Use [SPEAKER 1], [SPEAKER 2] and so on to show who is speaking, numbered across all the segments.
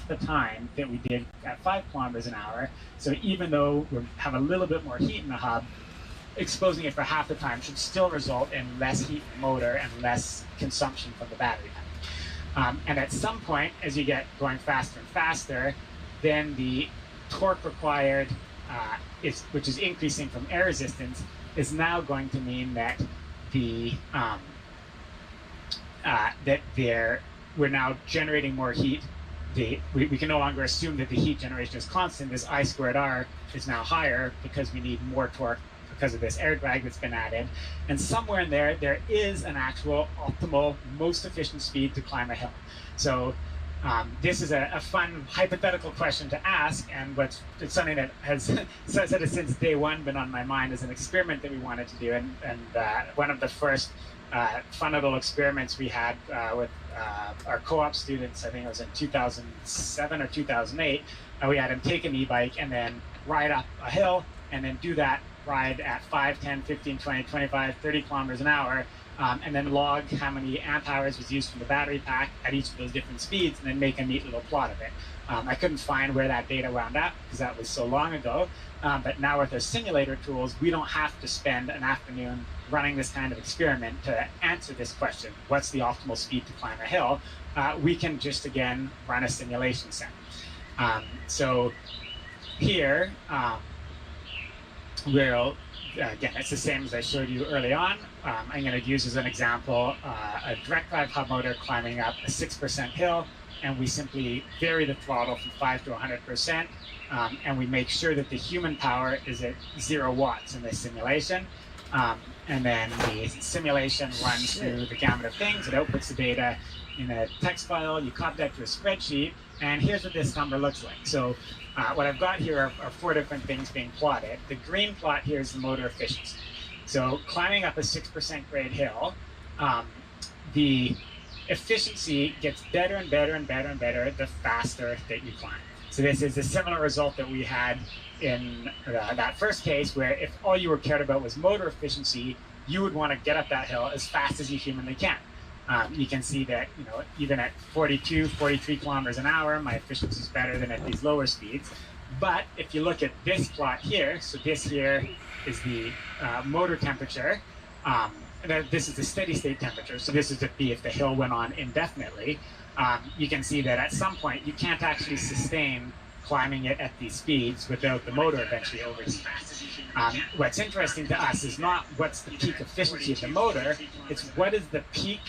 [SPEAKER 1] half the time that we did at 5 kilometers an hour. So even though we have a little bit more heat in the hub, exposing it for half the time should still result in less heat in the motor and less consumption from the battery pack. And at some point, as you get going faster and faster, then the torque required, which is increasing from air resistance, is now going to mean that we're now generating more heat. We can no longer assume that the heat generation is constant. This I squared R is now higher because we need more torque because of this air drag that's been added. And somewhere in there is an actual optimal, most efficient speed to climb a hill. So this is a fun hypothetical question to ask, and it's something that has since day one been on my mind as an experiment that we wanted to do. And one of the first fun little experiments we had with our co-op students, I think it was in 2007 or 2008, we had them take an e-bike and then ride up a hill and then do that ride at 5, 10, 15, 20, 25, 30 kilometers an hour, and then log how many amp hours was used from the battery pack at each of those different speeds, and then make a neat little plot of it. I couldn't find where that data wound up because that was so long ago, but now with our simulator tools, we don't have to spend an afternoon running this kind of experiment to answer this question, what's the optimal speed to climb a hill? We can just, again, run a simulation set. So here, again, it's the same as I showed you early on. I'm going to use as an example a direct drive hub motor climbing up a 6% hill, and we simply vary the throttle from 5 to 100%, and we make sure that the human power is at 0 watts in this simulation. And then the simulation runs through the gamut of things. It outputs the data in a text file. You copy that to a spreadsheet, and here's what this number looks like. So what I've got here are 4 different things being plotted. The green plot here is the motor efficiency. So climbing up a 6% grade hill, the efficiency gets better and better and better and better the faster that you climb. So this is a similar result that we had in that first case, where if all you were cared about was motor efficiency, you would want to get up that hill as fast as you humanly can. You can see that, even at 42, 43 kilometers an hour, my efficiency is better than at these lower speeds. But if you look at this plot here, so this here is the motor temperature. This is the steady state temperature. So this is if the hill went on indefinitely. You can see that at some point you can't actually sustain climbing it at these speeds without the motor eventually overheating. What's interesting to us is not what's the peak efficiency of the motor, it's what is the peak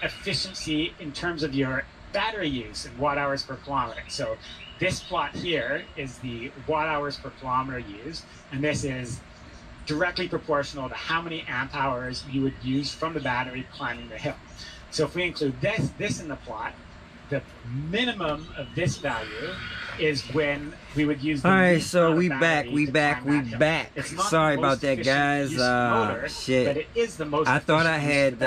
[SPEAKER 1] efficiency in terms of your battery use in watt hours per kilometer. So this plot here is the watt hours per kilometer used, and this is directly proportional to how many amp hours you would use from the battery climbing the hill. So if we include this in the plot, the minimum of this value is when we would use the
[SPEAKER 2] Alright, so we back. Sorry about that, guys. Shit.
[SPEAKER 1] But it is the most
[SPEAKER 2] I thought I had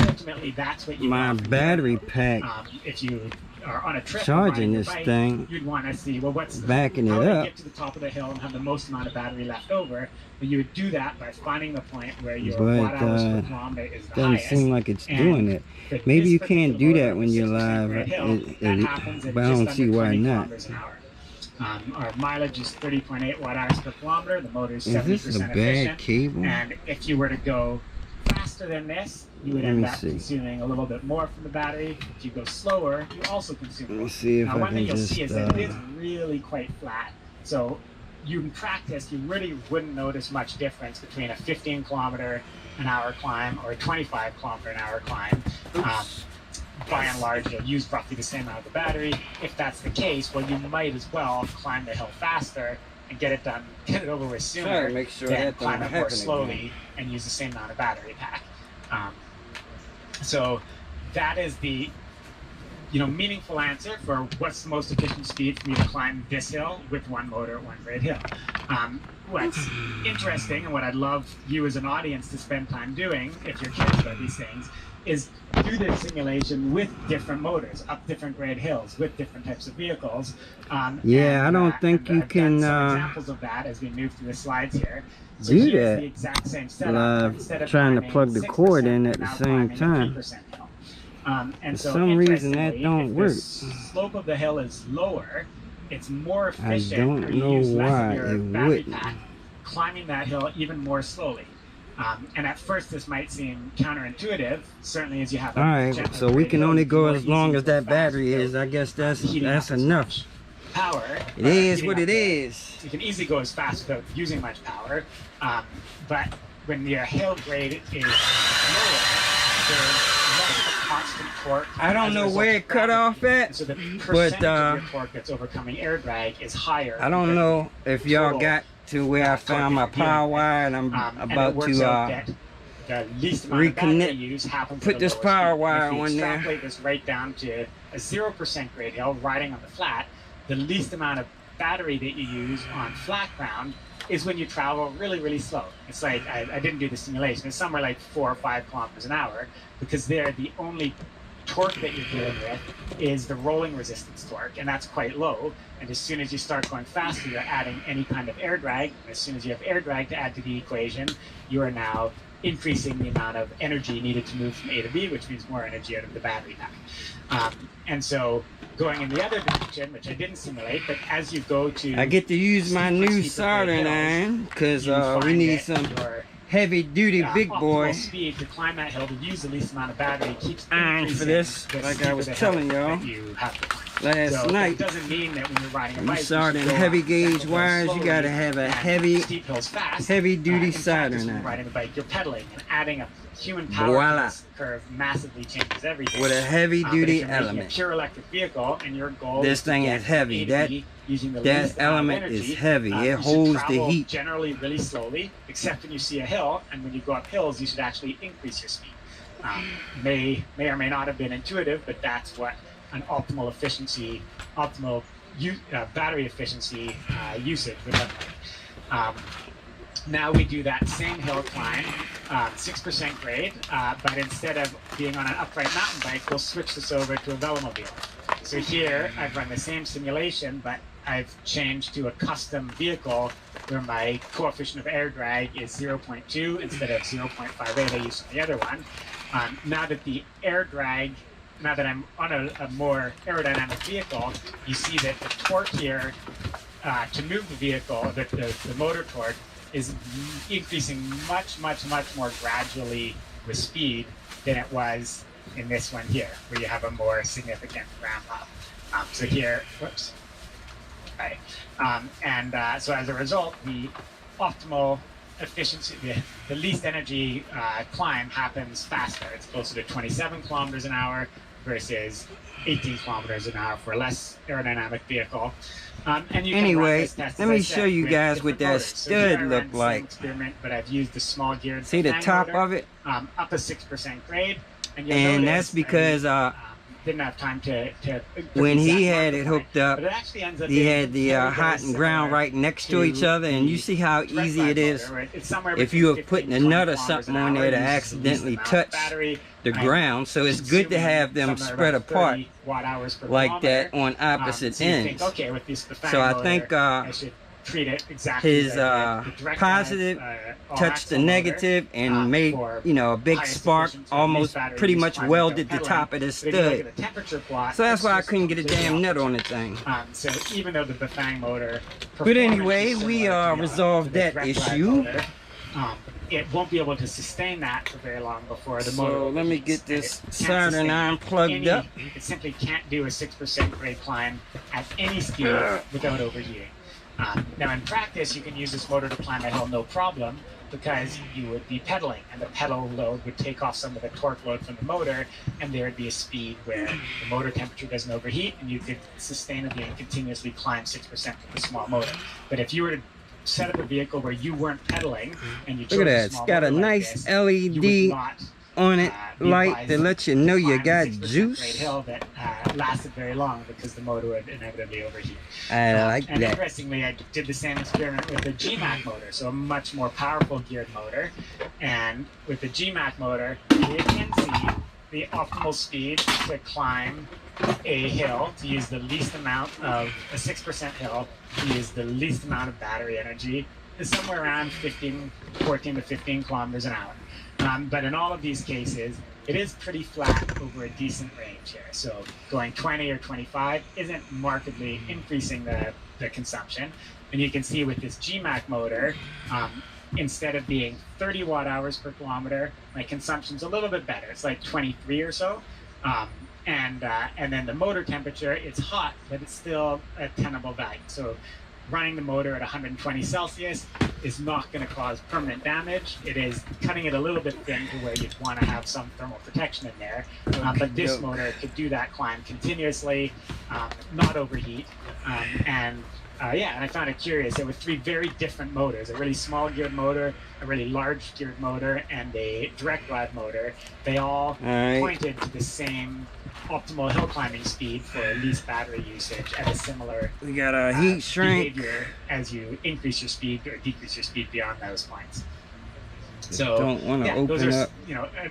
[SPEAKER 1] ultimately that's what you
[SPEAKER 2] my battery pack
[SPEAKER 1] if you are on a trip
[SPEAKER 2] charging this
[SPEAKER 1] bike,
[SPEAKER 2] thing,
[SPEAKER 1] you'd want to see, well, what's
[SPEAKER 2] backing
[SPEAKER 1] how
[SPEAKER 2] it
[SPEAKER 1] do I
[SPEAKER 2] up.
[SPEAKER 1] get to the top of the hill and have the most amount of battery left over. But you would do that by finding the point where your watt hours per kilometer is the
[SPEAKER 2] doesn't
[SPEAKER 1] highest.
[SPEAKER 2] seem like it's doing it. Maybe you can't do that when you're live, but I don't see why not.
[SPEAKER 1] Our mileage is 30.8 watt hours per kilometer. The motor is 70%
[SPEAKER 2] Is this a bad cable?
[SPEAKER 1] And if you were to go faster than this, you would end up consuming a little bit more from the battery. If you go slower, you also consume more.
[SPEAKER 2] Let me see if
[SPEAKER 1] now,
[SPEAKER 2] I
[SPEAKER 1] one
[SPEAKER 2] can
[SPEAKER 1] thing you'll
[SPEAKER 2] just,
[SPEAKER 1] see is that it is really quite flat. So you in practice, you really wouldn't notice much difference between a 15 kilometer an hour climb or a 25 kilometer an hour climb. By and large, you'll use roughly the same amount of the battery. If that's the case, well, you might as well climb the hill faster and get it over with sooner than climb it more slowly and use the same amount of battery pack. So that is the meaningful answer for what's the most efficient speed for me to climb this hill with one motor at one grade hill. What's interesting, and what I'd love you as an audience to spend time doing, if you're curious about these things, is do this simulation with different motors, up different grade hills, with different types of vehicles.
[SPEAKER 2] I don't think you can
[SPEAKER 1] examples of that as we move through the slides here. So
[SPEAKER 2] do that
[SPEAKER 1] the exact same setup. Instead of
[SPEAKER 2] trying to
[SPEAKER 1] climbing
[SPEAKER 2] plug the
[SPEAKER 1] 6%,
[SPEAKER 2] cord in at the
[SPEAKER 1] now
[SPEAKER 2] same
[SPEAKER 1] climbing a
[SPEAKER 2] time.
[SPEAKER 1] 3% hill. And
[SPEAKER 2] For
[SPEAKER 1] so
[SPEAKER 2] some reason that
[SPEAKER 1] interestingly,
[SPEAKER 2] don't
[SPEAKER 1] if
[SPEAKER 2] work.
[SPEAKER 1] the slope of the hill is lower, it's more
[SPEAKER 2] I
[SPEAKER 1] efficient.
[SPEAKER 2] don't
[SPEAKER 1] or you
[SPEAKER 2] know
[SPEAKER 1] use less of
[SPEAKER 2] why
[SPEAKER 1] your
[SPEAKER 2] it
[SPEAKER 1] battery
[SPEAKER 2] wouldn't.
[SPEAKER 1] pack climbing that hill even more slowly. And at first this might seem counterintuitive, certainly as you have a
[SPEAKER 2] Alright, so we can only go as long as that battery is. I guess that's enough.
[SPEAKER 1] Power.
[SPEAKER 2] It is what it is.
[SPEAKER 1] You can easily go as fast without using much power, but when your hill grade is lower, there's less of a constant torque.
[SPEAKER 2] I don't know where it cut off at,
[SPEAKER 1] so the percentage of your torque that's overcoming air drag is higher.
[SPEAKER 2] I don't know if y'all got to where I found my power wire, and I'm about to
[SPEAKER 1] the least amount of battery use happens
[SPEAKER 2] put this power wire on there.
[SPEAKER 1] If you extrapolate this right down to a 0% grade hill riding on the flat, the least amount of battery that you use on flat ground is when you travel really, really slow. It's like, I didn't do the simulation, it's somewhere like 4 or 5 kilometers an hour, because there the only torque that you're dealing with is the rolling resistance torque, and that's quite low. And as soon as you start going faster, you're adding any kind of air drag. And as soon as you have air drag to add to the equation, you are now increasing the amount of energy needed to move from A to B, which means more energy out of the battery pack. And so going in the other direction, which I didn't simulate, but as you go to...
[SPEAKER 2] I get to use my new soldering iron, because we need some heavy-duty big boy
[SPEAKER 1] speed to climb that hill to use the least amount of battery keeps
[SPEAKER 2] iron for this, like I was telling y'all last night.
[SPEAKER 1] It doesn't mean that when you're riding a bike,
[SPEAKER 2] you soldering heavy gauge wires, you gotta have a heavy-duty soldering iron.
[SPEAKER 1] Riding a bike, you're pedaling, and adding a human power to this curve massively changes everything.
[SPEAKER 2] With a heavy-duty element.
[SPEAKER 1] A pure electric vehicle, and your goal
[SPEAKER 2] this thing is heavy. That element is heavy. It holds the heat.
[SPEAKER 1] Generally, really slowly, except when you see a hill, and when you go up hills, you should actually increase your speed. May or may not have been intuitive, but that's what an optimal efficiency, battery efficiency usage would look like. Now we do that same hill climb, 6% grade, but instead of being on an upright mountain bike, we'll switch this over to a velomobile. So here I've run the same simulation, but I've changed to a custom vehicle where my coefficient of air drag is 0.2 instead of 0.58 I used on the other one. Now that the air drag, now that I'm on a more aerodynamic vehicle, you see that the torque here to move the vehicle, the motor torque, is increasing much more gradually with speed than it was in this one here, where you have a more significant ramp up. So here, whoops. Right. So as a result, the optimal efficiency, the least energy climb happens faster. It's closer to 27 kilometers an hour versus 18 kilometers an hour for a less aerodynamic vehicle. And you
[SPEAKER 2] anyway, let me show you guys what that stud looked like.
[SPEAKER 1] But I've used the small geared.
[SPEAKER 2] See the top of it?
[SPEAKER 1] Up a 6% grade,
[SPEAKER 2] and that's because
[SPEAKER 1] didn't have time to
[SPEAKER 2] when he had it hooked up, he had the hot and ground right next to each other, and you see how easy it is if you are putting a nut or something on there to accidentally touch the ground. So it's good to have them spread apart like that on opposite ends. So I think his positive touched the negative and made, you know, a big spark, almost pretty much welded the top of the stud. So that's why I couldn't get a damn nut on the thing.
[SPEAKER 1] So even though the Bafang motor,
[SPEAKER 2] but anyway, we resolved that issue.
[SPEAKER 1] It won't be able to sustain that for very long before the motor.
[SPEAKER 2] So let me get this soldering iron plugged up.
[SPEAKER 1] It simply can't do a 6% grade climb at any speed without overheating. Now in practice, you can use this motor to climb a hill no problem, because you would be pedaling, and the pedal load would take off some of the torque load from the motor, and there would be a speed where the motor temperature doesn't overheat, and you could sustainably and continuously climb 6% with a small motor. But if you were to set up a vehicle where you weren't pedaling, and you chose
[SPEAKER 2] look at that, it's got a nice LED on it, light that lets you know you got juice.
[SPEAKER 1] Hill that lasted very long because the motor would inevitably overheat.
[SPEAKER 2] I like
[SPEAKER 1] and
[SPEAKER 2] that.
[SPEAKER 1] Interestingly, I did the same experiment with the GMAC motor, so a much more powerful geared motor. And with the GMAC motor, you can see the optimal speed to climb a hill, to use the least amount of a 6% hill, to use the least amount of battery energy, is somewhere around 14 to 15 kilometers an hour. But in all of these cases, it is pretty flat over a decent range here. So going 20 or 25 isn't markedly increasing the consumption. And you can see with this GMAC motor, instead of being 30 watt-hours per kilometer, my consumption's a little bit better. It's like 23 or so. And then the motor temperature, it's hot, but it's still a tenable value. So running the motor at 120 Celsius is not going to cause permanent damage. It is cutting it a little bit thin to where you'd want to have some thermal protection in there. But this motor could do that climb continuously, not overheat. And I found it curious. There were 3 very different motors: a really small geared motor, a really large geared motor, and a direct drive motor. They all pointed to the same optimal hill climbing speed for least battery usage at a similar
[SPEAKER 2] we got a heat shrink
[SPEAKER 1] behavior as you increase your speed or decrease your speed beyond those points. So
[SPEAKER 2] don't want to open
[SPEAKER 1] those are,
[SPEAKER 2] up.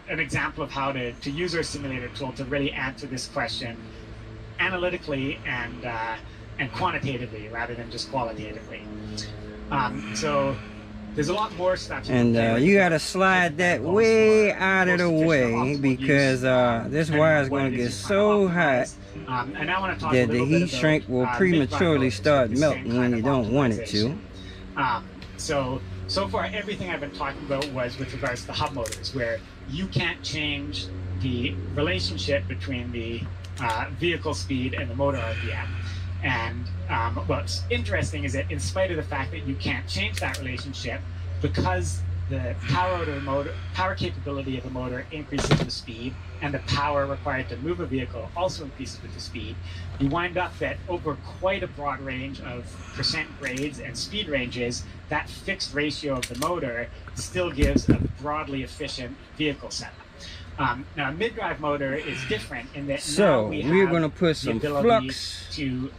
[SPEAKER 1] An example of how to use our simulator tool to really answer this question analytically and quantitatively rather than just qualitatively. So there's a lot more stuff.
[SPEAKER 2] And you gotta slide that way out of the way because this wire is gonna get so hot that the heat shrink will prematurely start melting when you don't want it to.
[SPEAKER 1] So far everything I've been talking about was with regards to hub motors, where you can't change the relationship between the vehicle speed and the motor RPM. And what's interesting is that in spite of the fact that you can't change that relationship, because the power capability of the motor increases with speed, and the power required to move a vehicle also increases with the speed, you wind up that over quite a broad range of percent grades and speed ranges, that fixed ratio of the motor still gives a broadly efficient vehicle setup. Now, a mid-drive motor is different in that now we're
[SPEAKER 2] going to put some flux
[SPEAKER 1] to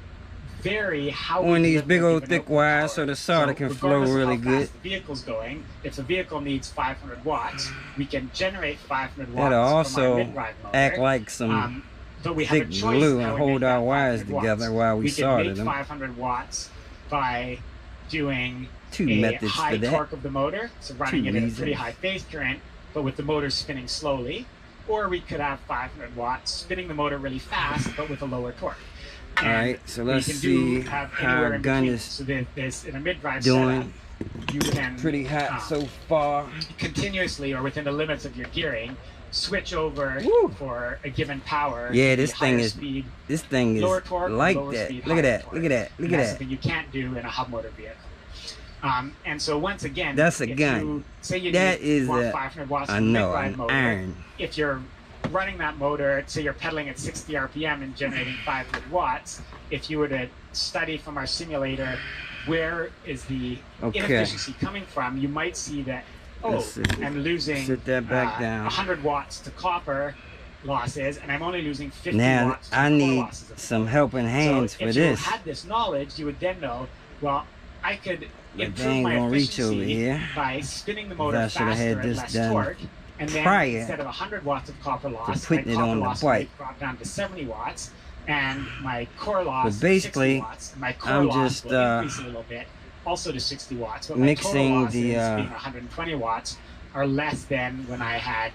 [SPEAKER 1] vary how
[SPEAKER 2] on these big old thick wires so the solder can flow really good.
[SPEAKER 1] The vehicle's going. If the vehicle needs 500 watts, we can generate 500 watts.
[SPEAKER 2] That'll also
[SPEAKER 1] from our mid-drive motor.
[SPEAKER 2] act like some thick glue and hold our wires together while we solder them.
[SPEAKER 1] We can make 500 watts by doing
[SPEAKER 2] 2
[SPEAKER 1] a
[SPEAKER 2] methods
[SPEAKER 1] high
[SPEAKER 2] for that.
[SPEAKER 1] torque of the motor, so running it at a pretty high phase current, but with the motor spinning slowly. Or we could have 500 watts spinning the motor really fast, but with a lower torque.
[SPEAKER 2] All right, so let's see how our gun is
[SPEAKER 1] so there's, in a mid-drive
[SPEAKER 2] doing.
[SPEAKER 1] Setup, you can
[SPEAKER 2] pretty hot so far.
[SPEAKER 1] Continuously, or within the limits of your gearing, switch over for a given power.
[SPEAKER 2] Yeah, this thing is
[SPEAKER 1] speed,
[SPEAKER 2] lower
[SPEAKER 1] torque,
[SPEAKER 2] like
[SPEAKER 1] lower
[SPEAKER 2] that.
[SPEAKER 1] Speed,
[SPEAKER 2] look at that.
[SPEAKER 1] torque.
[SPEAKER 2] Look at that. Look at
[SPEAKER 1] that's
[SPEAKER 2] that.
[SPEAKER 1] something you can't do in a hub motor vehicle. And so once again,
[SPEAKER 2] that's a gun.
[SPEAKER 1] Say you
[SPEAKER 2] that is
[SPEAKER 1] want 500 watts
[SPEAKER 2] an
[SPEAKER 1] motor,
[SPEAKER 2] iron.
[SPEAKER 1] If you're running that motor, say you're pedaling at 60 RPM and generating 500 watts, if you were to study from our simulator where is the inefficiency coming from, you might see that, I'm losing 100 watts to copper losses, and I'm only losing 50 watts to
[SPEAKER 2] I need
[SPEAKER 1] losses
[SPEAKER 2] some helping hands for this.
[SPEAKER 1] If you had this knowledge, you would then know, well, I could improve my efficiency by spinning the motor faster and less torque. And then instead of 100 watts of copper loss, my copper loss might drop down to 70 watts, and my core loss
[SPEAKER 2] but basically,
[SPEAKER 1] 60 watts. And my core loss will increase a little bit, also to 60 watts. But my total losses, being 120 watts, are less than when I had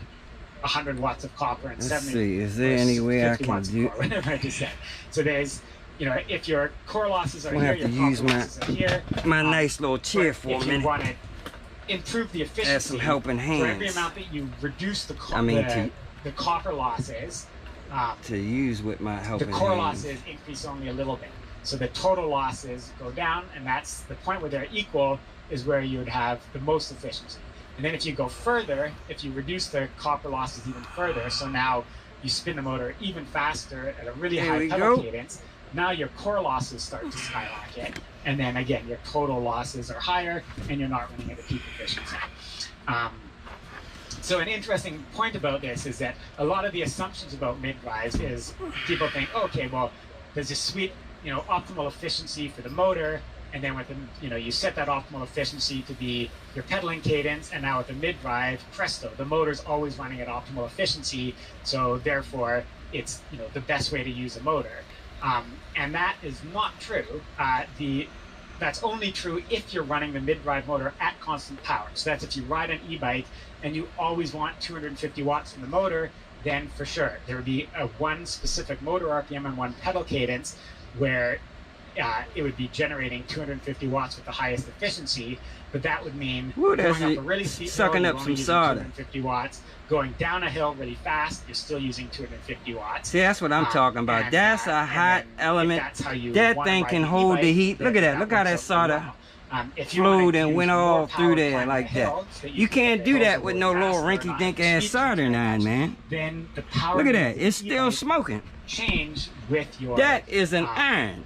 [SPEAKER 1] 100 watts of copper and 70 watts.
[SPEAKER 2] Let's see, is there any way I can do
[SPEAKER 1] whatever I just said. So there's, if your core losses are here, your
[SPEAKER 2] use
[SPEAKER 1] copper losses are here.
[SPEAKER 2] My nice little chair for a minute.
[SPEAKER 1] If you want to improve the efficiency,
[SPEAKER 2] add some helping hands.
[SPEAKER 1] For every amount that you reduce the copper losses,
[SPEAKER 2] to use with my helping
[SPEAKER 1] the core
[SPEAKER 2] hands.
[SPEAKER 1] losses increase only a little bit. So the total losses go down, and that's the point where they're equal is where you would have the most efficiency. And then if you go further, if you reduce the copper losses even further, so now you spin the motor even faster at a really high pedal cadence, now your core losses start to skyrocket, and then again your total losses are higher, and you're not running at a peak efficiency. So an interesting point about this is that a lot of the assumptions about mid-drives is people think, okay, well, there's this sweet, optimal efficiency for the motor, and then with the, you set that optimal efficiency to be your pedaling cadence, and now with the mid-drive, presto, the motor's always running at optimal efficiency, so therefore it's the best way to use a motor. And that is not true. The that's only true if you're running the mid-drive motor at constant power. So that's if you ride an e-bike and you always want 250 watts from the motor, then for sure there would be a one specific motor RPM and one pedal cadence where it would be generating 250 watts with the highest efficiency, but that would mean going up a really steep
[SPEAKER 2] sucking
[SPEAKER 1] hill,
[SPEAKER 2] up some solder.
[SPEAKER 1] 250 watts. Going down a hill really fast, you're still using 250 watts.
[SPEAKER 2] See, that's what I'm talking about. That's a hot element. That thing can hold the heat. Look at that. Look how that solder flowed and went all through there like that. You can't do that with no little rinky-dink ass soldering iron, man. Look at that. It's still smoking.
[SPEAKER 1] Change with your.
[SPEAKER 2] That is an iron.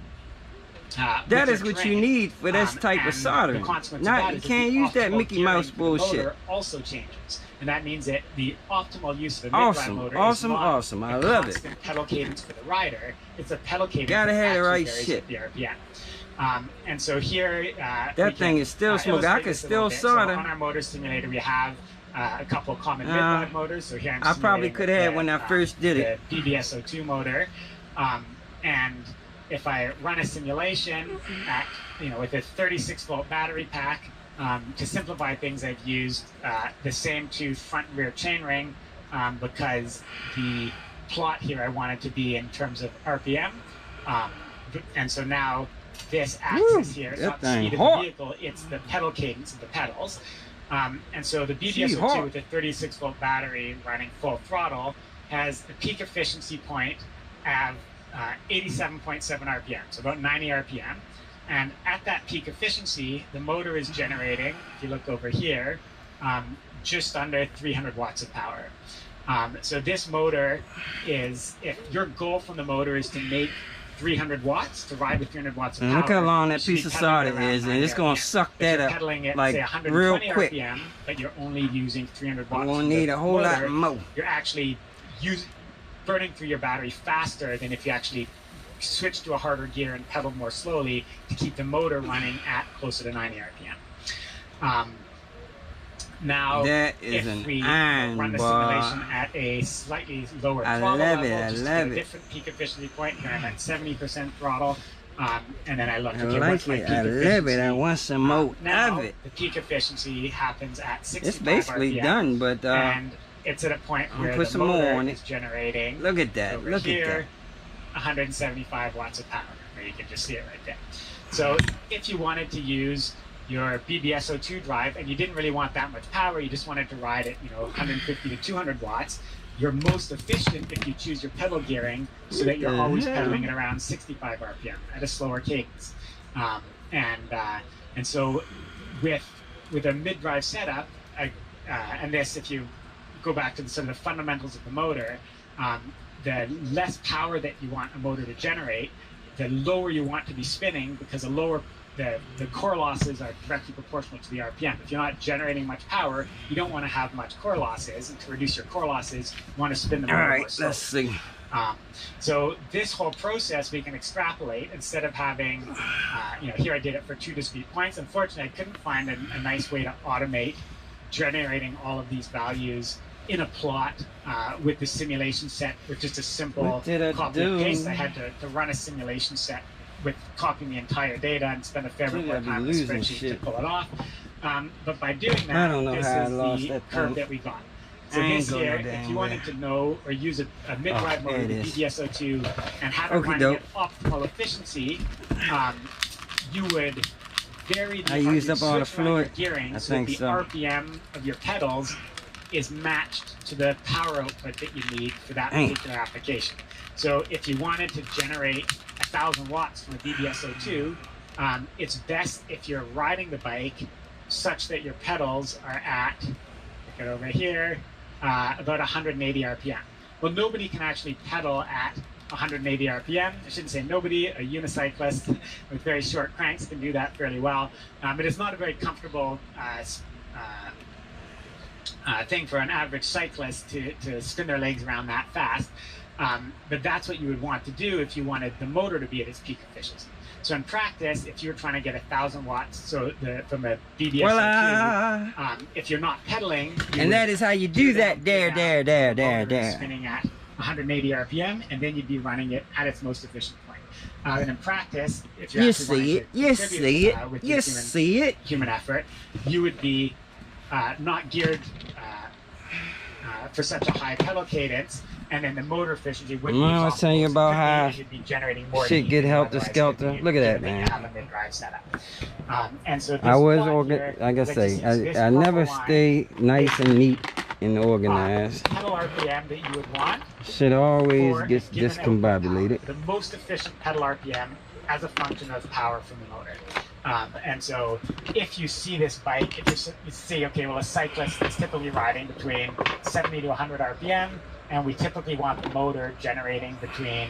[SPEAKER 2] That is what you need for this type of soldering. Not, you can't use that Mickey Mouse bullshit.
[SPEAKER 1] Also changes, and that means that the optimal use of a mid-drive motor is not
[SPEAKER 2] awesome. I love it.
[SPEAKER 1] Pedal cadence for the rider. It's a pedal cadence.
[SPEAKER 2] Gotta have the right
[SPEAKER 1] shit.
[SPEAKER 2] shit.
[SPEAKER 1] The RPM. And so here,
[SPEAKER 2] that thing is still smoking. I can still solder.
[SPEAKER 1] So on our motor simulator, we have a couple of common mid-drive motors. So here
[SPEAKER 2] I probably could have when I first did it.
[SPEAKER 1] The BBS02 motor, and if I run a simulation at, with a 36-volt battery pack, to simplify things, I've used the same two front and rear chainring because the plot here I wanted to be in terms of RPM, and so now this axis here is not the speed of the vehicle, it's the pedal cadence of the pedals. And so the BBS02 with a 36-volt battery running full throttle has a peak efficiency point of 87.7 RPM, so about 90 RPM. And at that peak efficiency, the motor is generating, if you look over here, just under 300 watts of power. So this motor is, if your goal from the motor is to make 300 watts, to ride with 300 watts of power.
[SPEAKER 2] Look how long that piece of solder is, and it's going to suck that up like real quick.
[SPEAKER 1] RPM, but you're only using 300 watts.
[SPEAKER 2] We'll need a whole lot more.
[SPEAKER 1] You're actually burning through your battery faster than if you actually switch to a harder gear and pedal more slowly to keep the motor running at closer to 90 RPM. Now, if we run the simulation at a slightly lower throttle level, just to a different peak efficiency point, here I'm at 70% throttle, and then I look, okay, what's my peak efficiency?
[SPEAKER 2] I want some more
[SPEAKER 1] now,
[SPEAKER 2] of it.
[SPEAKER 1] The peak efficiency happens at 65
[SPEAKER 2] It's basically
[SPEAKER 1] RPM,
[SPEAKER 2] done, but
[SPEAKER 1] and it's at a point where the motor is generating,
[SPEAKER 2] look at that,
[SPEAKER 1] look at that, 175 watts of power. Or you can just see it right there. So if you wanted to use your BBS02 drive and you didn't really want that much power, you just wanted to ride at 150 to 200 watts, you're most efficient if you choose your pedal gearing so that you're always pedaling at around 65 RPM at a slower cadence. And so with a mid-drive setup, and this, if you go back to the sort of the fundamentals of the motor, the less power that you want a motor to generate, the lower you want to be spinning, because the core losses are directly proportional to the RPM. If you're not generating much power, you don't want to have much core losses, and to reduce your core losses, you want to spin the motor more slowly.
[SPEAKER 2] Let's see.
[SPEAKER 1] So this whole process we can extrapolate instead of having, here I did it for 2 discrete points. Unfortunately, I couldn't find a nice way to automate generating all of these values in a plot with the simulation set with just a simple copy and paste. I had to run a simulation set with copying the entire data and spend a fair bit more time in the spreadsheet to pull it off. But by doing that, this is the curve that we got. So this here, if you wanted to know or use a mid-drive motor, the BBS02, and have it running at optimal efficiency, you would vary the gearing so that the RPM of your pedals is matched to the power output that you need for that particular application. So if you wanted to generate 1,000 watts from a BBS02, it's best if you're riding the bike such that your pedals are at, look at over here, about 180 RPM. Well, nobody can actually pedal at 180 RPM. I shouldn't say nobody. A unicyclist with very short cranks can do that fairly well, but it's not a very comfortable thing for an average cyclist to spin their legs around that fast. But that's what you would want to do if you wanted the motor to be at its peak efficiency. So in practice, if you're trying to get 1,000 watts, from a BBS02, if you're not pedaling,
[SPEAKER 2] and that is how you do that. There.
[SPEAKER 1] Spinning at 180 RPM, and then you'd be running it at its most efficient point. And in practice, if you're
[SPEAKER 2] you see it, you see it, you see it.
[SPEAKER 1] Human effort, you would be not geared for such a high pedal cadence, and then the motor efficiency would be.
[SPEAKER 2] I was telling you about how shit get helter skelter. Look at that, man.
[SPEAKER 1] And so
[SPEAKER 2] I was like I say, I never stay nice and neat and organized.
[SPEAKER 1] Pedal RPM that you would want.
[SPEAKER 2] Shit always gets discombobulated.
[SPEAKER 1] The most efficient pedal RPM as a function of power from the motor. And so if you see this bike, if you see, okay, well, a cyclist that's typically riding between 70 to 100 RPM, and we typically want the motor generating between,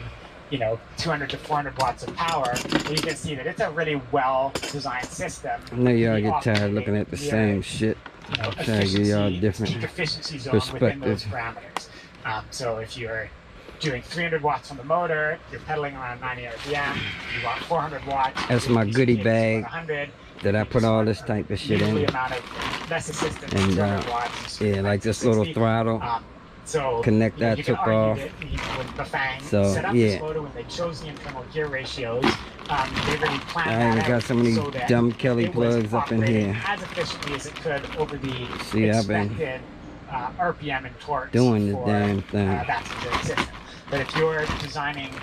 [SPEAKER 1] 200 to 400 watts of power, you can see that it's a really well-designed system.
[SPEAKER 2] I know y'all get tired looking at the same shit. I'm trying to give y'all different perspectives.
[SPEAKER 1] So if you're doing 300 watts on the motor, you're pedaling around 90 RPM, you want 400 watts.
[SPEAKER 2] That's my goodie bag that I put all this type of shit in. And yeah, like this little throttle connector I took off. So yeah,
[SPEAKER 1] when they chose the internal gear ratios, they really planned
[SPEAKER 2] I even got some of these dumb Kelly plugs up in here.
[SPEAKER 1] As efficiently as it could over the
[SPEAKER 2] see, I've been
[SPEAKER 1] RPM and torque
[SPEAKER 2] doing the damn thing.
[SPEAKER 1] That's a good system. But if you're designing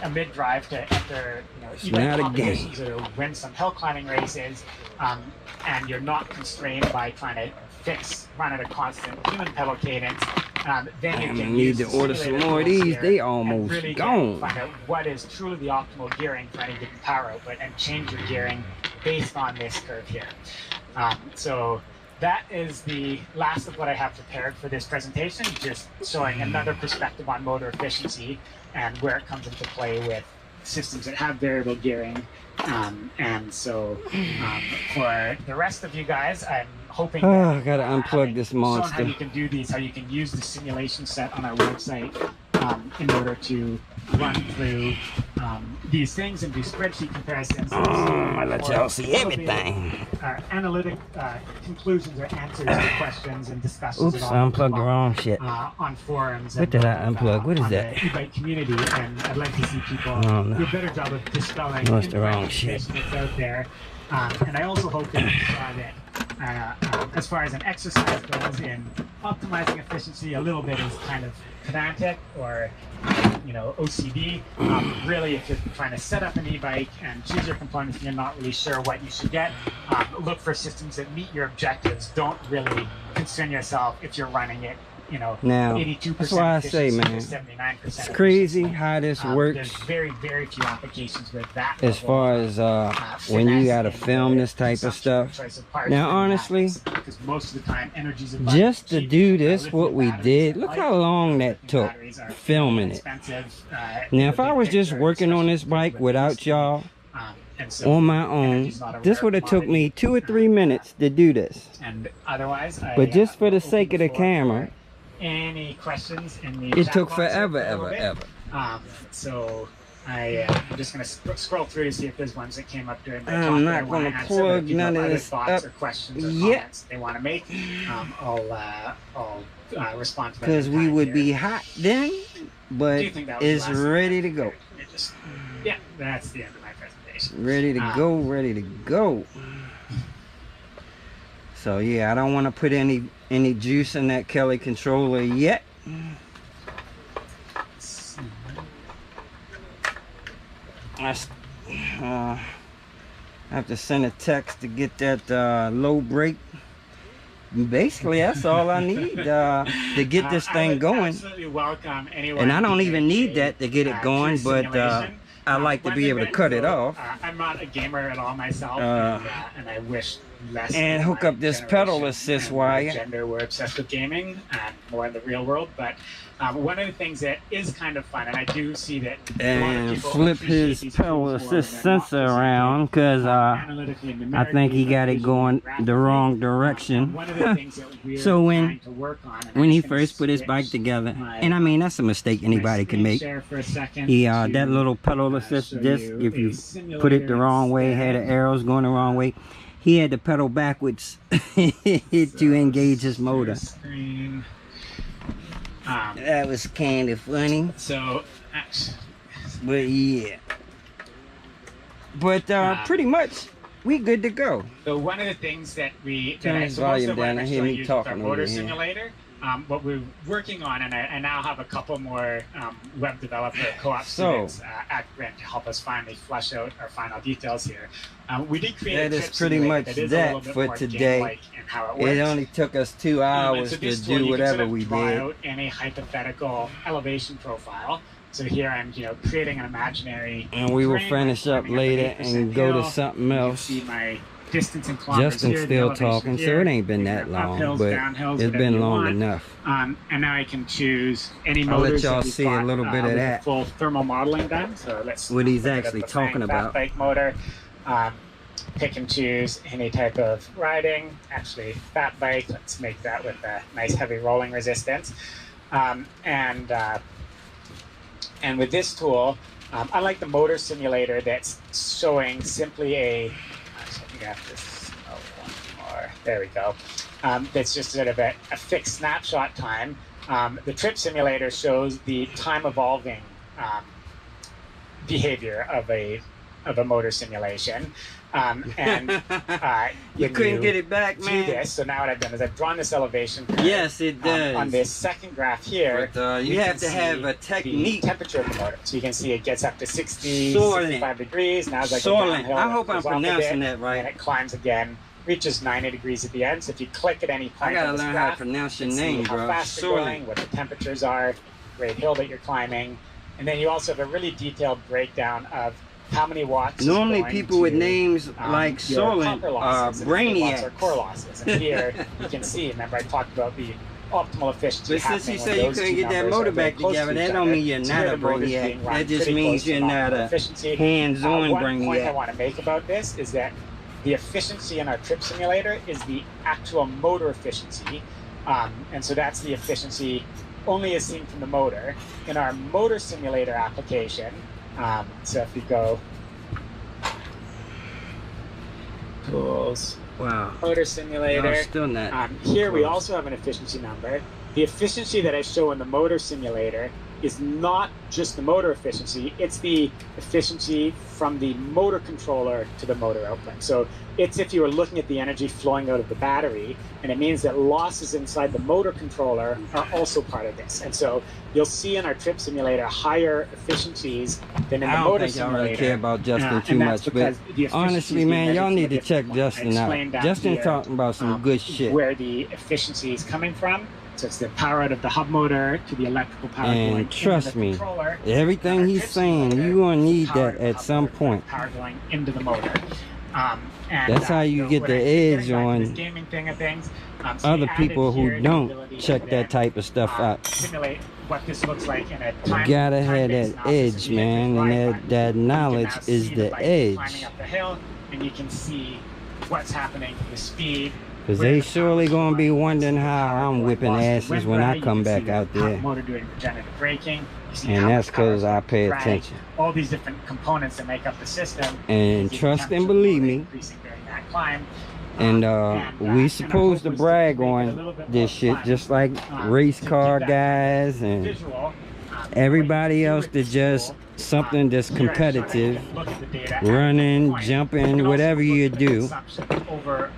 [SPEAKER 1] a mid-drive to enter,
[SPEAKER 2] not a game,
[SPEAKER 1] to win some hill climbing races, and you're not constrained by trying to run at a constant human pedal cadence, then you can
[SPEAKER 2] need to order some more of these. They almost
[SPEAKER 1] really
[SPEAKER 2] gone.
[SPEAKER 1] Find out what is truly the optimal gearing for any given power output and change your gearing based on this curve here. So that is the last of what I have prepared for this presentation, just showing another perspective on motor efficiency and where it comes into play with systems that have variable gearing. And so for the rest of you guys, I'm hoping
[SPEAKER 2] I gotta unplug this monster.
[SPEAKER 1] How you can do these, how you can use the simulation set on our website in order to run through these things and do spreadsheet comparisons.
[SPEAKER 2] I let y'all see everything.
[SPEAKER 1] Analytic conclusions or answers to questions and discussions.
[SPEAKER 2] Oops, I unplugged the wrong shit.
[SPEAKER 1] On forums.
[SPEAKER 2] What did I unplug? What is that?
[SPEAKER 1] The e-bike community, and I'd like to see people do a better job of dispelling
[SPEAKER 2] the wrong shit
[SPEAKER 1] that's out there. And I also hope that you saw that as far as an exercise goes in optimizing efficiency, a little bit is kind of pedantic or OCD. Really, if you're trying to set up an e-bike and choose your components and you're not really sure what you should get, look for systems that meet your objectives. Don't really concern yourself if you're running it now 82%.
[SPEAKER 2] That's why I say, man,
[SPEAKER 1] 79%.
[SPEAKER 2] it's crazy how this works.
[SPEAKER 1] There's very, very few applications with that.
[SPEAKER 2] As far as when you gotta film this type of stuff. Now, honestly,
[SPEAKER 1] because most of the time,
[SPEAKER 2] just to do this, what we did, look how long that took filming it. Now, if I was just working on this bike without y'all, on my own, this would have took me 2 or 3 minutes to do this. But just for the sake of the camera,
[SPEAKER 1] any questions in the
[SPEAKER 2] it took forever, ever.
[SPEAKER 1] So I'm just going to scroll through to see if there's ones that came up during the talk.
[SPEAKER 2] I'm not going to plug none of this up
[SPEAKER 1] or questions or comments they want to make. I'll respond to that.
[SPEAKER 2] Because we would be hot then, but it's ready to go.
[SPEAKER 1] Yeah, that's the end of my presentation.
[SPEAKER 2] Ready to go, ready to go. So yeah, I don't want to put any juice in that Kelly controller yet. I have to send a text to get that low brake. Basically, that's all I need to get this thing going. And I don't even need that to get it going, but I like to be able to cut it off.
[SPEAKER 1] I'm not a gamer at all myself, and I wish less.
[SPEAKER 2] And hook up this pedal assist wire.
[SPEAKER 1] Gender, we're obsessed with gaming, more in the real world, but one of the things that is kind of fun, and I do see that.
[SPEAKER 2] And flip his pedal assist sensor around, because I think he got it going the wrong direction. So when he first put his bike together, and I mean that's a mistake anybody can make. He that little pedal assist disc, if you put it the wrong way, had the arrows going the wrong way, he had to pedal backwards to engage his motor. That was kind of funny.
[SPEAKER 1] So,
[SPEAKER 2] but yeah. But pretty much we good to go.
[SPEAKER 1] So one of the things that
[SPEAKER 2] turn this volume down. I hear me talking over here.
[SPEAKER 1] Simulator. What we're working on, and I now have a couple more web developer co-op students at Grin to help us finally flesh out our final details here. We did create
[SPEAKER 2] that is pretty much that for today. It only took us 2 hours to do whatever we did.
[SPEAKER 1] Out any hypothetical elevation profile. So here I'm, creating an imaginary.
[SPEAKER 2] And we will finish up later and go to something else.
[SPEAKER 1] See my distance in kilometers.
[SPEAKER 2] Justin's still talking, so it ain't been that long, but it's been long enough.
[SPEAKER 1] And now I can choose any motors.
[SPEAKER 2] I'll let y'all see a little bit of that.
[SPEAKER 1] Full thermal modeling done. So let's.
[SPEAKER 2] What he's actually talking about.
[SPEAKER 1] Bike motor. Pick and choose any type of riding. Actually, fat bike. Let's make that with a nice heavy rolling resistance. And with this tool, unlike the motor simulator that's showing simply a. Actually, I think I have to. Oh, one more. There we go. That's just sort of a fixed snapshot time. The trip simulator shows the time evolving behavior of a motor simulation.
[SPEAKER 2] You couldn't get it back, man.
[SPEAKER 1] This. So now what I've done is I've drawn this elevation curve.
[SPEAKER 2] Yes, it does.
[SPEAKER 1] On this second graph here,
[SPEAKER 2] but, you have to have a technique.
[SPEAKER 1] The temperature of the motor. So you can see it gets up to 65 degrees. Now as I go downhill,
[SPEAKER 2] I hope I'm pronouncing that right.
[SPEAKER 1] And it climbs again, reaches 90 degrees at the end. So if you click at any point,
[SPEAKER 2] I gotta learn how to pronounce your name, bro.
[SPEAKER 1] How fast you're going, what the temperatures are, grade hill that you're climbing, and then you also have a really detailed breakdown of how many watts.
[SPEAKER 2] Normally people with names like Solent are brainiacs.
[SPEAKER 1] Or core losses. And here you can see, remember I talked about the optimal efficiency.
[SPEAKER 2] But since you say you couldn't get that motor back together, that don't mean you're not a brainiac. That just means you're not a hands-on brainiac.
[SPEAKER 1] One point I want to make about this is that the efficiency in our trip simulator is the actual motor efficiency. And so that's the efficiency only as seen from the motor. In our motor simulator application, so if you go tools,
[SPEAKER 2] wow,
[SPEAKER 1] motor simulator,
[SPEAKER 2] no, still not.
[SPEAKER 1] Here we also have an efficiency number. The efficiency that I show in the motor simulator is not just the motor efficiency, it's the efficiency from the motor controller to the motor output. So it's if you were looking at the energy flowing out of the battery, and it means that losses inside the motor controller are also part of this. And so you'll see in our trip simulator higher efficiencies than in the motor simulator.
[SPEAKER 2] I don't think y'all really care about Justin too much, but honestly, man, y'all need to check Justin out. Justin's talking about some good shit.
[SPEAKER 1] Where the efficiency is coming from. So it's the power out of the hub motor to the electrical power going
[SPEAKER 2] and trust
[SPEAKER 1] into the
[SPEAKER 2] me,
[SPEAKER 1] controller.
[SPEAKER 2] Everything he's saying, you're going to need that at some point.
[SPEAKER 1] Power going into the motor.
[SPEAKER 2] That's how you get the edge on
[SPEAKER 1] gaming thing of things.
[SPEAKER 2] other people who don't check that type of stuff out.
[SPEAKER 1] Simulate what this looks like in a
[SPEAKER 2] you gotta have that edge, man, and that knowledge is the edge.
[SPEAKER 1] Climbing up the hill, and you can see what's happening, the speed.
[SPEAKER 2] Because they surely gonna be wondering how I'm whipping asses when I come back out there.
[SPEAKER 1] Motor doing regenerative braking.
[SPEAKER 2] And that's because I pay attention.
[SPEAKER 1] All these different components that make up the system.
[SPEAKER 2] And trust and believe me. And we supposed to brag on this shit, just like race car guys and everybody else that just something that's competitive, running, jumping, whatever you do,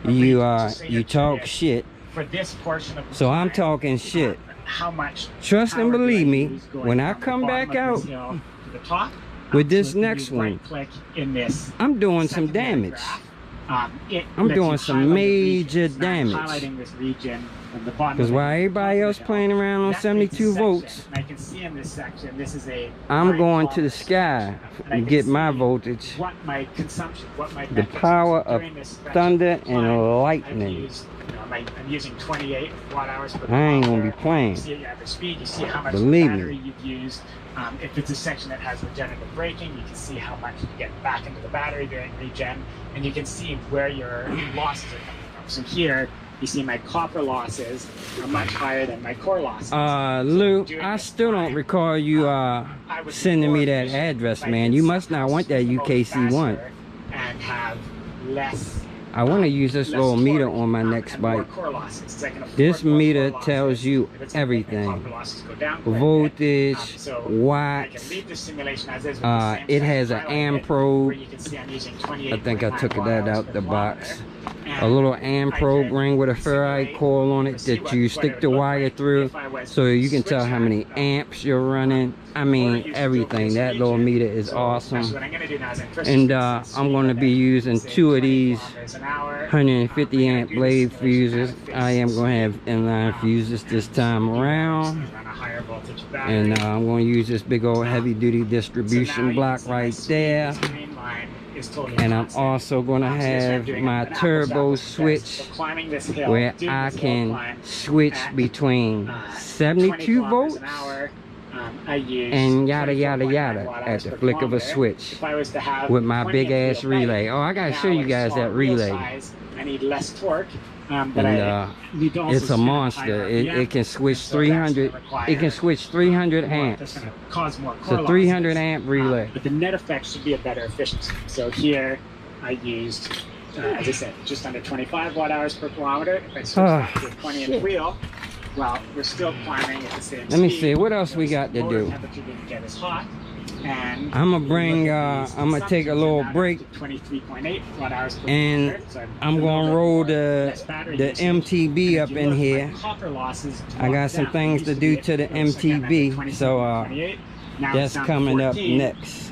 [SPEAKER 2] you talk shit. So I'm talking shit. Trust and believe me, when I come back out with this next one, I'm doing some damage. I'm doing some major damage. Because while everybody else playing around on 72 volts, I'm going to the sky and get my voltage. The power of thunder and lightning.
[SPEAKER 1] I'm using 28 watt hours per
[SPEAKER 2] I ain't gonna be playing.
[SPEAKER 1] You see your average speed, you see how much
[SPEAKER 2] Believe
[SPEAKER 1] battery
[SPEAKER 2] me.
[SPEAKER 1] you've used. If it's a section that has regenerative braking, you can see how much you get back into the battery during regen, and you can see where your losses are coming from. So here, you see my copper losses are much higher than my core losses.
[SPEAKER 2] Lou, I still don't recall you sending me that address, man. You must not want that UKC one.
[SPEAKER 1] And have less
[SPEAKER 2] I want to use this little meter on my next bike. This meter tells you everything. Voltage, watts. It has an amp probe. I think I took that out the box. A little amp probe ring with a ferrite coil on it that you stick the wire through so you can tell how many amps you're running. I mean, everything. That little meter is awesome. And I'm going to be using 2 of these 150 amp blade fuses. I am going to have inline fuses this time around. And I'm going to use this big old heavy duty distribution block right there. And I'm also going to have my turbo switch where I can switch between 72 volts and yada yada yada at the flick of a switch with my big ass relay. Oh, I gotta show you guys that relay.
[SPEAKER 3] I need less torque.
[SPEAKER 2] And it's a monster. It can switch 300. It can switch 300 amps. It's a 300 amp relay.
[SPEAKER 3] But the net effect should be a better efficiency. So here I used, as I said, just under 25 watt-hours per kilometer. If I switch that to a 20-inch wheel, well, we're still climbing at the same speed.
[SPEAKER 2] Let me see what else we got to do.
[SPEAKER 3] Temperature didn't get as hot. And
[SPEAKER 2] I'm gonna take a little break,
[SPEAKER 3] 23.8 watt-hours per
[SPEAKER 2] and I'm gonna roll the MTB up in here. I got some things to do to the MTB, so that's coming up next.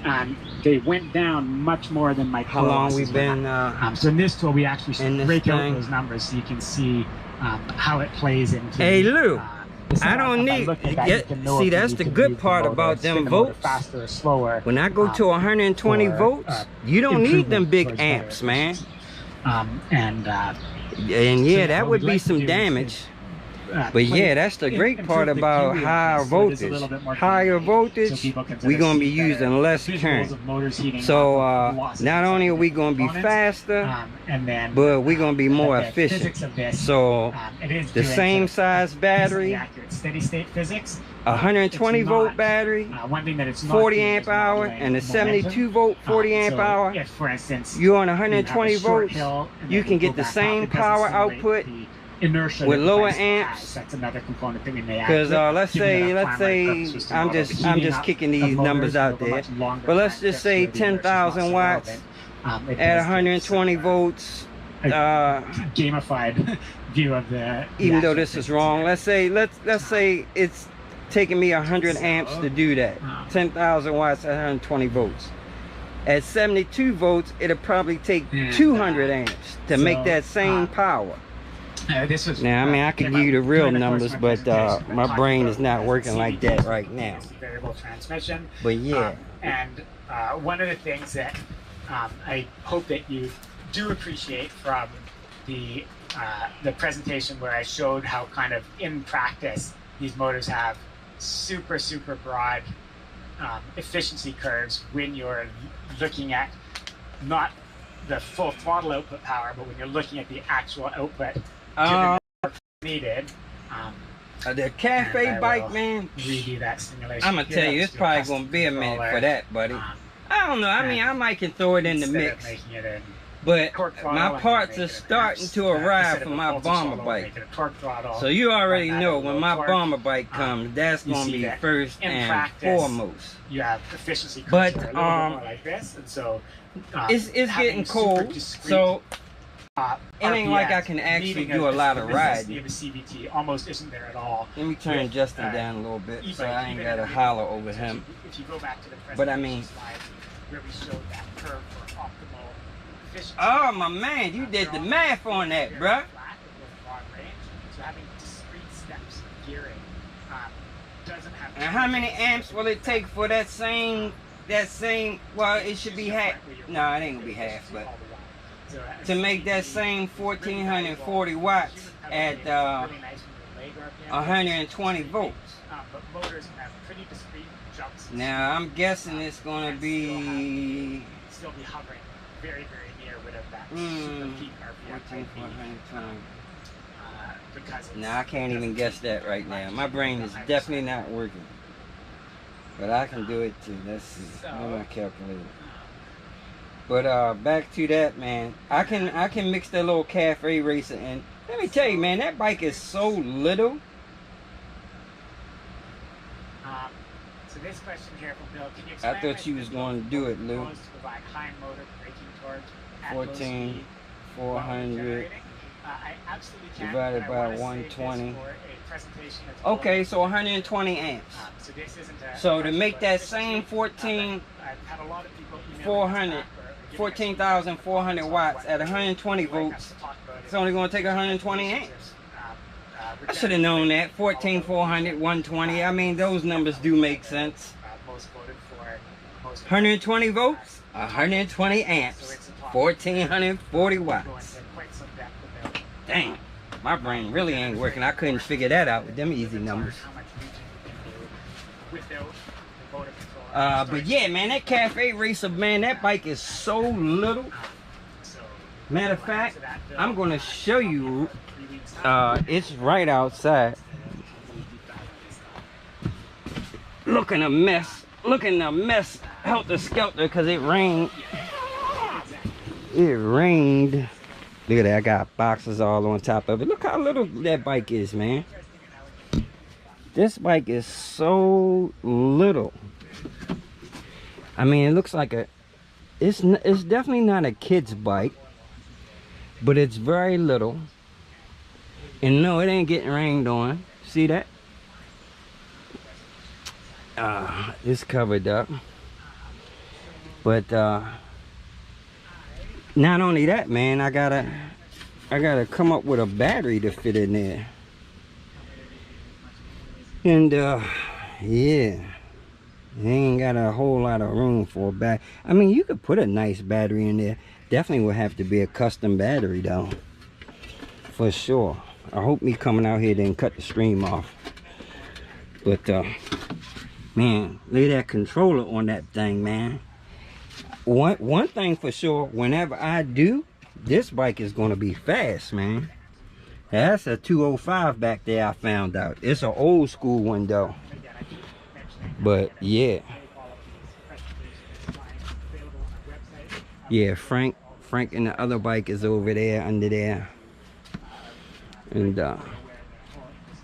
[SPEAKER 3] They went down much more than my
[SPEAKER 2] how long we've been
[SPEAKER 3] so in this tool we actually break out those numbers so you can see how it plays into
[SPEAKER 2] hey Lou, I don't need see that's the good part about them volts.
[SPEAKER 3] Faster or slower.
[SPEAKER 2] When I go to 120 volts, you don't need them big amps, man. And yeah, that would be some damage. But yeah, that's the great part about higher voltage. Higher voltage, we're going to be using less current. So not only are we going to be faster, but we're going to be more efficient. So the same size battery, 120 volt battery, 40 amp hour, and a 72 volt 40 amp hour. You're on 120 volts, you can get the same power output
[SPEAKER 3] inertia
[SPEAKER 2] with lower amps.
[SPEAKER 3] That's another component that we may add.
[SPEAKER 2] Because let's say I'm just kicking these numbers out there, but let's just say 10,000 watts at 120 volts.
[SPEAKER 3] Gamified view of the
[SPEAKER 2] even though this is wrong, let's say it's taking me 100 amps to do that. 10,000 watts at 120 volts. At 72 volts, it'll probably take 200 amps to make that same power. Now, I mean, I could give you the real numbers, but my brain is not working like that right now.
[SPEAKER 3] Variable transmission.
[SPEAKER 2] But yeah.
[SPEAKER 3] And one of the things that I hope that you do appreciate from the presentation where I showed how kind of in practice these motors have super broad efficiency curves when you're looking at not the full throttle output power, but when you're looking at the actual output needed.
[SPEAKER 2] The cafe bike, man.
[SPEAKER 3] Redo that simulation.
[SPEAKER 2] I'm gonna tell you, it's probably gonna be a minute for that, buddy. I don't know. I mean, I might can throw it in the mix. But my parts are starting to arrive for my bomber bike. So you already know when my bomber bike comes, that's gonna be first and foremost.
[SPEAKER 3] You have efficiency,
[SPEAKER 2] but
[SPEAKER 3] like this, and so
[SPEAKER 2] it's getting cold, so it ain't like I can actually do a lot of riding.
[SPEAKER 3] The CVT almost isn't there at all.
[SPEAKER 2] Let me turn Justin down a little bit so I ain't gotta holler over him.
[SPEAKER 3] If you go back to the
[SPEAKER 2] but I mean,
[SPEAKER 3] where we showed that curve for optimal efficiency.
[SPEAKER 2] Oh my man, you did the math on that, bruh.
[SPEAKER 3] So having discrete steps of gearing doesn't have.
[SPEAKER 2] And how many amps will it take for that same? Well, it should be half. No, it ain't gonna be half, but to make that same 1440 watts at 120 volts. Now I'm guessing it's gonna be
[SPEAKER 3] still be hovering very near whatever that super peak RPM because
[SPEAKER 2] now I can't even guess that right now. My brain is definitely not working, but I can do it too. Let's see. What am I calculating? But back to that, man. I can mix that little cafe racer in. Let me tell you, man, that bike is so little.
[SPEAKER 3] So this question here from Bill, can you explain?
[SPEAKER 2] I thought you was going to do it, Lou.
[SPEAKER 3] To provide high motor braking torque at
[SPEAKER 2] 14,400
[SPEAKER 3] I absolutely can,
[SPEAKER 2] divided by 120. Okay, so 120 amps.
[SPEAKER 3] So this isn't
[SPEAKER 2] so to make that same 14,400 watts at 120 volts, it's only going to take 120 amps. I should have known that. 14,400, 120. I mean, those numbers do make sense. 120 volts, 120 amps, 1,440 watts. Dang, my brain really ain't working. I couldn't figure that out with them easy numbers. But yeah, man, that cafe racer, man, that bike is so little. Matter of fact, I'm going to show you. It's right outside. Looking a mess. Looking a mess. Helter skelter because it rained. It rained. Look at that. I got boxes all on top of it. Look how little that bike is, man. This bike is so little. I mean, it looks like it's definitely not a kid's bike, but it's very little. And no, it ain't getting rained on. See that? It's covered up. But not only that, man, I gotta come up with a battery to fit in there. And yeah, they ain't got a whole lot of room for a battery. I mean, you could put a nice battery in there. Definitely would have to be a custom battery though, for sure. I hope me coming out here didn't cut the stream off. But man, look at that controller on that thing, man. One thing for sure, whenever I do, this bike is going to be fast, man. That's a 205 back there, I found out. It's an old school one though. But yeah. Yeah, Frank and the other bike is over there, under there. And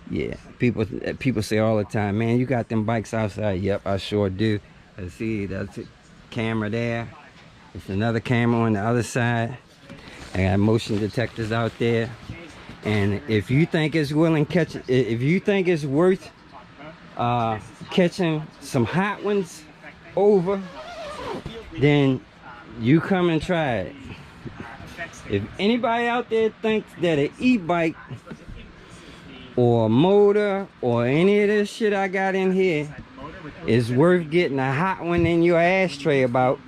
[SPEAKER 2] yeah, people say all the time, man, you got them bikes outside. Yep, I sure do. Let's see, that's a camera there. It's another camera on the other side. I got motion detectors out there. And if you think it's if you think it's worth catching some hot ones over, then you come and try it. If anybody out there thinks that an e-bike or a motor or any of this shit I got in here is worth getting a hot one in your ashtray about,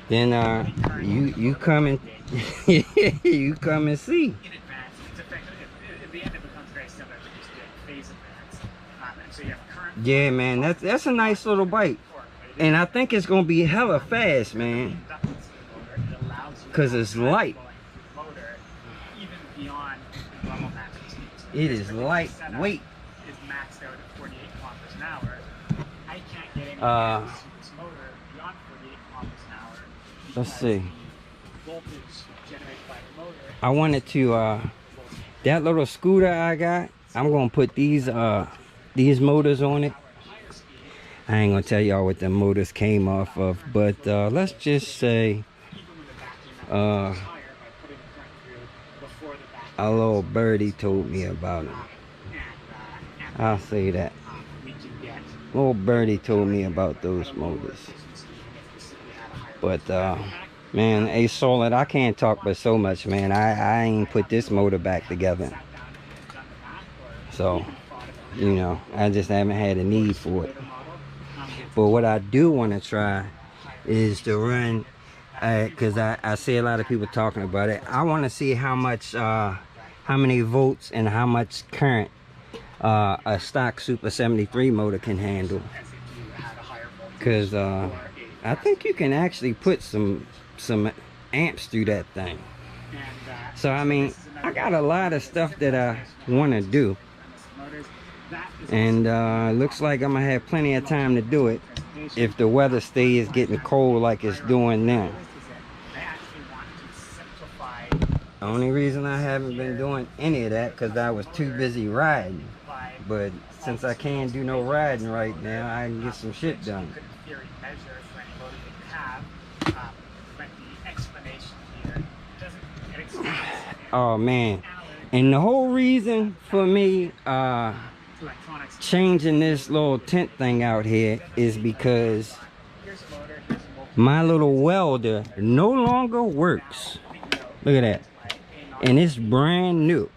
[SPEAKER 2] then you come and you come and see. Yeah, man, that's a nice little bike, and I think it's gonna be hella fast, man, cause it's light. It is lightweight. Let's see. I wanted to that little scooter I got, I'm gonna put these motors on it. I ain't gonna tell y'all what the motors came off of, but let's just say a little birdie told me about them. I'll say that. Little birdie told me about those motors. But man, A Solid, I can't talk but so much, man. I ain't put this motor back together. So, you know, I just haven't had a need for it. But what I do want to try is to run, because I see a lot of people talking about it. I want to see how much, how many volts and how much current a stock Super 73 motor can handle. Because I think you can actually put some amps through that thing. So I mean, I got a lot of stuff that I want to do. And looks like I'm gonna have plenty of time to do it if the weather stays getting cold like it's doing now. The only reason I haven't been doing any of that because I was too busy riding. But since I can't do no riding right now, I can get some shit done. Oh man, and the whole reason for me changing this little tent thing out here is because my little welder no longer works. Look at that. And it's brand new.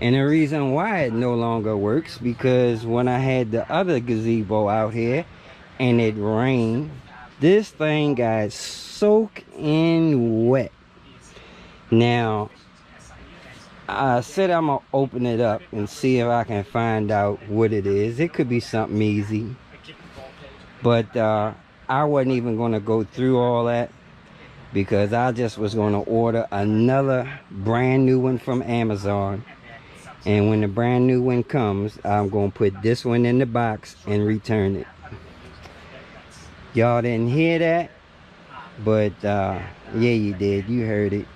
[SPEAKER 2] And the reason why it no longer works, because when I had the other gazebo out here and it rained, this thing got soaking wet. Now I said I'm gonna open it up and see if I can find out what it is. It could be something easy, but I wasn't even gonna go through all that because I just was gonna order another brand new one from Amazon, and when the brand new one comes, I'm gonna put this one in the box and return it. Y'all didn't hear that, but yeah, you did. You heard it.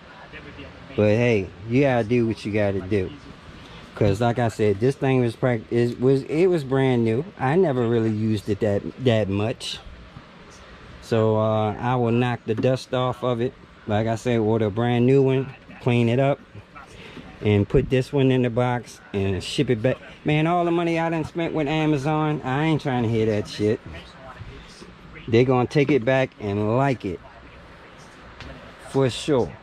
[SPEAKER 2] But hey, you gotta do what you gotta do, cause like I said, this thing was it was brand new. I never really used it that much, so I will knock the dust off of it. Like I said, order a brand new one, clean it up, and put this one in the box and ship it back. Man, all the money I done spent with Amazon, I ain't trying to hear that shit. They're gonna take it back and like it for sure.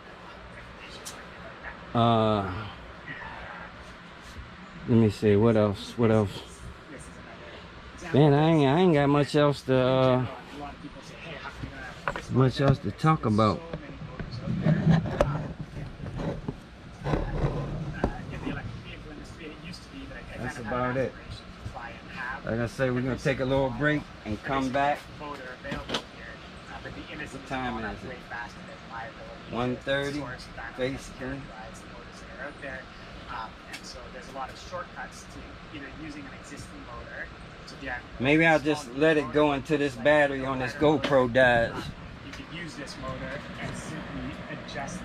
[SPEAKER 2] Let me see what else. Man, I ain't got much else to talk about. That's about it. Like I say, we're gonna take a little break and come back. What time is it? 1:30. Face turn. And so there's a lot of shortcuts to either using an existing motor to get. Maybe I'll just let it go until this battery on this GoPro dies. You could use this motor and simply adjust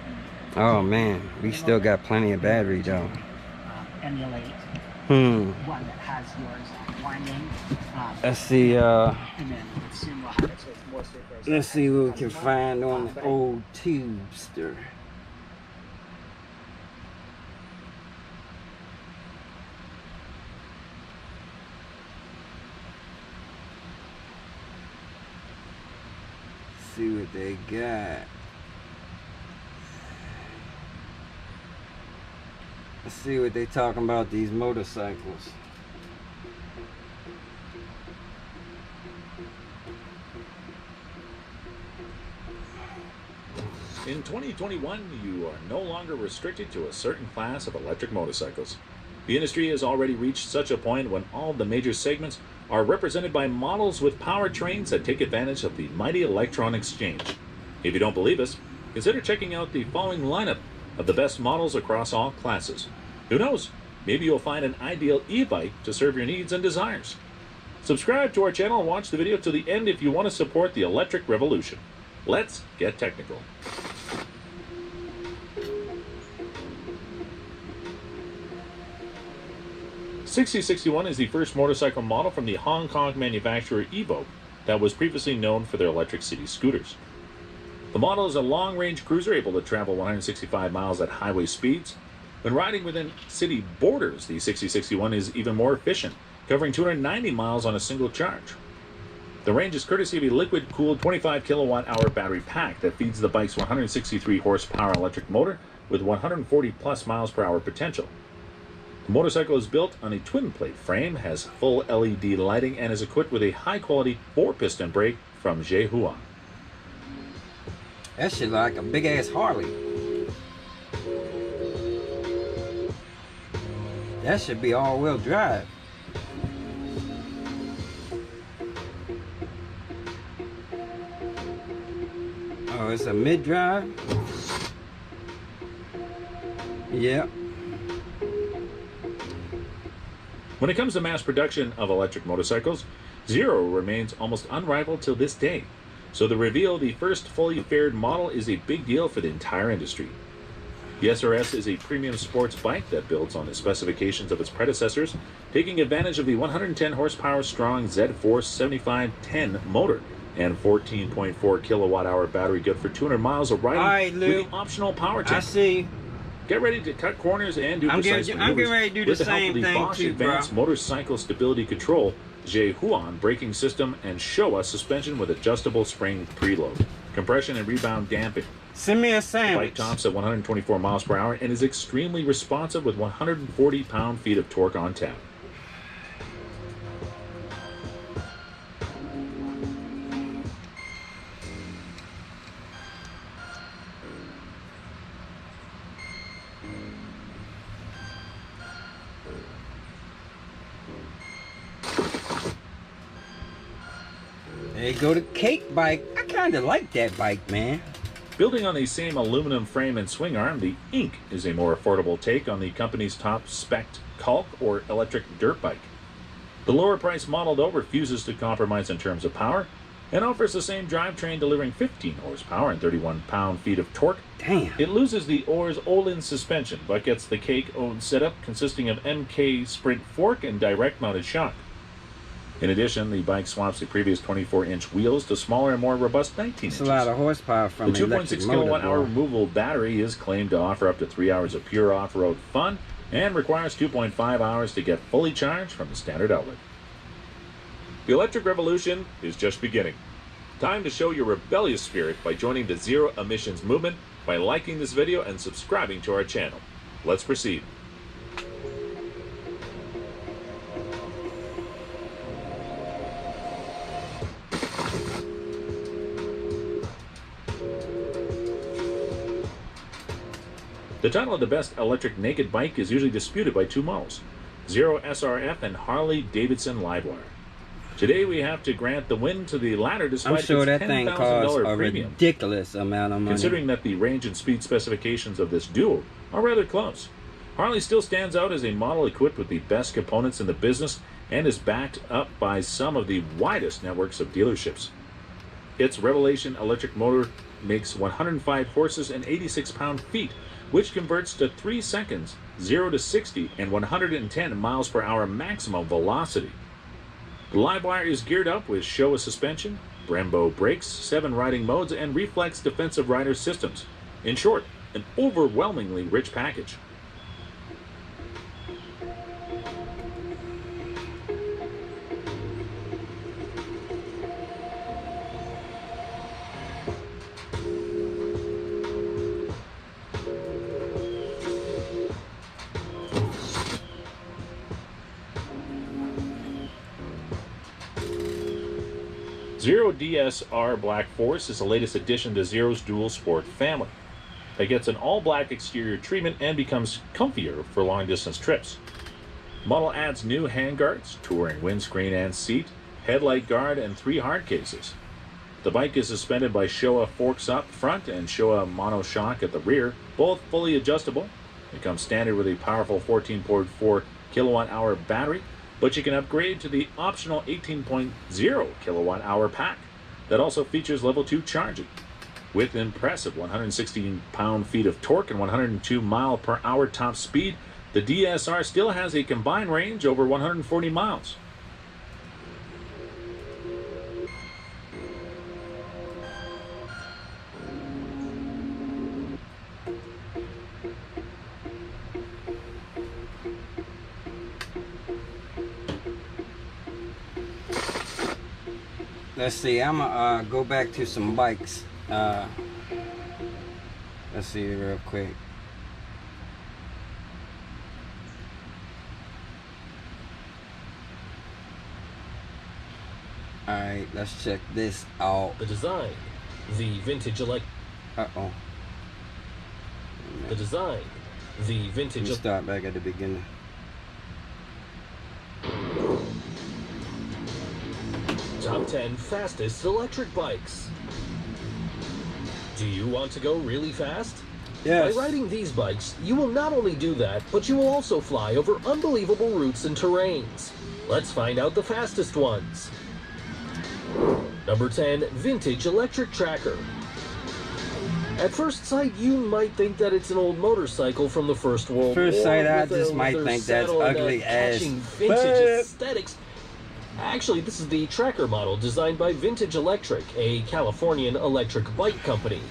[SPEAKER 2] the. Oh man, we still got plenty of battery though. Emulate one that has yours winding. Let's see. And then soon we'll have it so it's more straightforward. Let's see what we can find on the old tubester. See what they got. Let's see what they talking about these motorcycles.
[SPEAKER 4] In 2021, you are no longer restricted to a certain class of electric motorcycles. The industry has already reached such a point when all the major segments are represented by models with powertrains that take advantage of the mighty electron exchange. If you don't believe us, consider checking out the following lineup of the best models across all classes. Who knows, maybe you'll find an ideal e-bike to serve your needs and desires. Subscribe to our channel and watch the video to the end if you want to support the electric revolution. Let's get technical. $6061 is the first motorcycle model from the Hong Kong manufacturer Ebike that was previously known for their electric city scooters. The model is a long-range cruiser able to travel 165 miles at highway speeds. When riding within city borders, the 6061 is even more efficient, covering 290 miles on a single charge. The range is courtesy of a liquid-cooled 25 kilowatt-hour battery pack that feeds the bike's 163 horsepower electric motor with 140 plus miles per hour potential. The motorcycle is built on a twin-plate frame, has full LED lighting, and is equipped with a high-quality 4-piston brake from Zhehuan.
[SPEAKER 2] That shit like a big-ass Harley. That should be all-wheel drive. Oh, it's a mid-drive? Yep.
[SPEAKER 4] When it comes to mass production of electric motorcycles, Zero remains almost unrivaled till this day. So the reveal of the first fully faired model is a big deal for the entire industry. The SRS is a premium sports bike that builds on the specifications of its predecessors, taking advantage of the 110 horsepower strong Z-Force 7510 motor and 14.4 kilowatt-hour battery, good for 200 miles of riding with the optional power tank.
[SPEAKER 2] I see.
[SPEAKER 4] Get ready to cut corners and do precise maneuvers.
[SPEAKER 2] I'm getting ready to do the same thing
[SPEAKER 4] Bosch
[SPEAKER 2] too, bro.
[SPEAKER 4] Advanced Motorcycle Stability Control, Huan braking system, and Showa suspension with adjustable spring preload, compression and rebound damping.
[SPEAKER 2] Send me a sandwich.
[SPEAKER 4] The bike tops at 124 miles per hour and is extremely responsive with 140 pound-feet of torque on tap.
[SPEAKER 2] There you go, the cake bike. I kind of like that bike, man.
[SPEAKER 4] Building on the same aluminum frame and swing arm, the Ink is a more affordable take on the company's top-spec Calc or electric dirt bike. The lower-priced model, though, refuses to compromise in terms of power and offers the same drivetrain, delivering 15 horsepower and 31 pound-feet of torque.
[SPEAKER 2] Damn.
[SPEAKER 4] It loses the Orr's Olin suspension, but gets the Cake-owned setup consisting of MK Sprint fork and direct-mounted shock. In addition, the bike swaps the previous 24-inch wheels to smaller and more robust 19 inches.
[SPEAKER 2] It's a lot of horsepower from
[SPEAKER 4] the
[SPEAKER 2] the electric
[SPEAKER 4] 2.6
[SPEAKER 2] motor.
[SPEAKER 4] kilowatt-hour removable battery is claimed to offer up to 3 hours of pure off-road fun and requires 2.5 hours to get fully charged from the standard outlet. The electric revolution is just beginning. Time to show your rebellious spirit by joining the Zero Emissions movement by liking this video and subscribing to our channel. Let's proceed. The title of the best electric naked bike is usually disputed by two models, Zero SRF and Harley Davidson Livewire. Today we have to grant the win to the latter despite
[SPEAKER 2] I'm sure
[SPEAKER 4] its
[SPEAKER 2] that thing costs
[SPEAKER 4] $10,000
[SPEAKER 2] a
[SPEAKER 4] premium,
[SPEAKER 2] ridiculous amount of money.
[SPEAKER 4] considering that the range and speed specifications of this duo are rather close. Harley still stands out as a model equipped with the best components in the business and is backed up by some of the widest networks of dealerships. Its Revelation electric motor makes 105 horses and 86 pound-feet, which converts to 3 seconds, 0 to 60, and 110 miles per hour maximum velocity. The Livewire is geared up with Showa suspension, Brembo brakes, 7 riding modes, and reflex defensive rider systems. In short, an overwhelmingly rich package. Zero DSR Black Force is the latest addition to Zero's dual sport family. It gets an all-black exterior treatment and becomes comfier for long-distance trips. The model adds new handguards, touring windscreen and seat, headlight guard, and 3 hard cases. The bike is suspended by Showa forks up front and Showa monoshock at the rear, both fully adjustable. It comes standard with a powerful 14.4 kilowatt-hour battery, but you can upgrade to the optional 18.0 kilowatt-hour pack that also features level 2 charging. With impressive 116 pound-feet of torque and 102 mile per hour top speed, the DSR still has a combined range over 140 miles.
[SPEAKER 2] Let's see, I'm gonna go back to some bikes. Let's see real quick. Alright, let's check this out.
[SPEAKER 5] The design, the vintage
[SPEAKER 2] Uh-oh.
[SPEAKER 5] The design, the
[SPEAKER 2] Let
[SPEAKER 5] vintage
[SPEAKER 2] me start back at the beginning.
[SPEAKER 5] Top 10 fastest electric bikes. Do you want to go really fast?
[SPEAKER 2] Yes.
[SPEAKER 5] By riding these bikes, you will not only do that, but you will also fly over unbelievable routes and terrains. Let's find out the fastest ones. Number 10, Vintage Electric Tracker. At first sight, you might think that it's an old motorcycle from the First World War.
[SPEAKER 2] First sight, I
[SPEAKER 5] with
[SPEAKER 2] just
[SPEAKER 5] with
[SPEAKER 2] might
[SPEAKER 5] their
[SPEAKER 2] think that's
[SPEAKER 5] saddle and
[SPEAKER 2] ugly as
[SPEAKER 5] catching
[SPEAKER 2] fuck.
[SPEAKER 5] vintage aesthetics. Actually, this is the tracker model designed by Vintage Electric, a Californian electric bike company.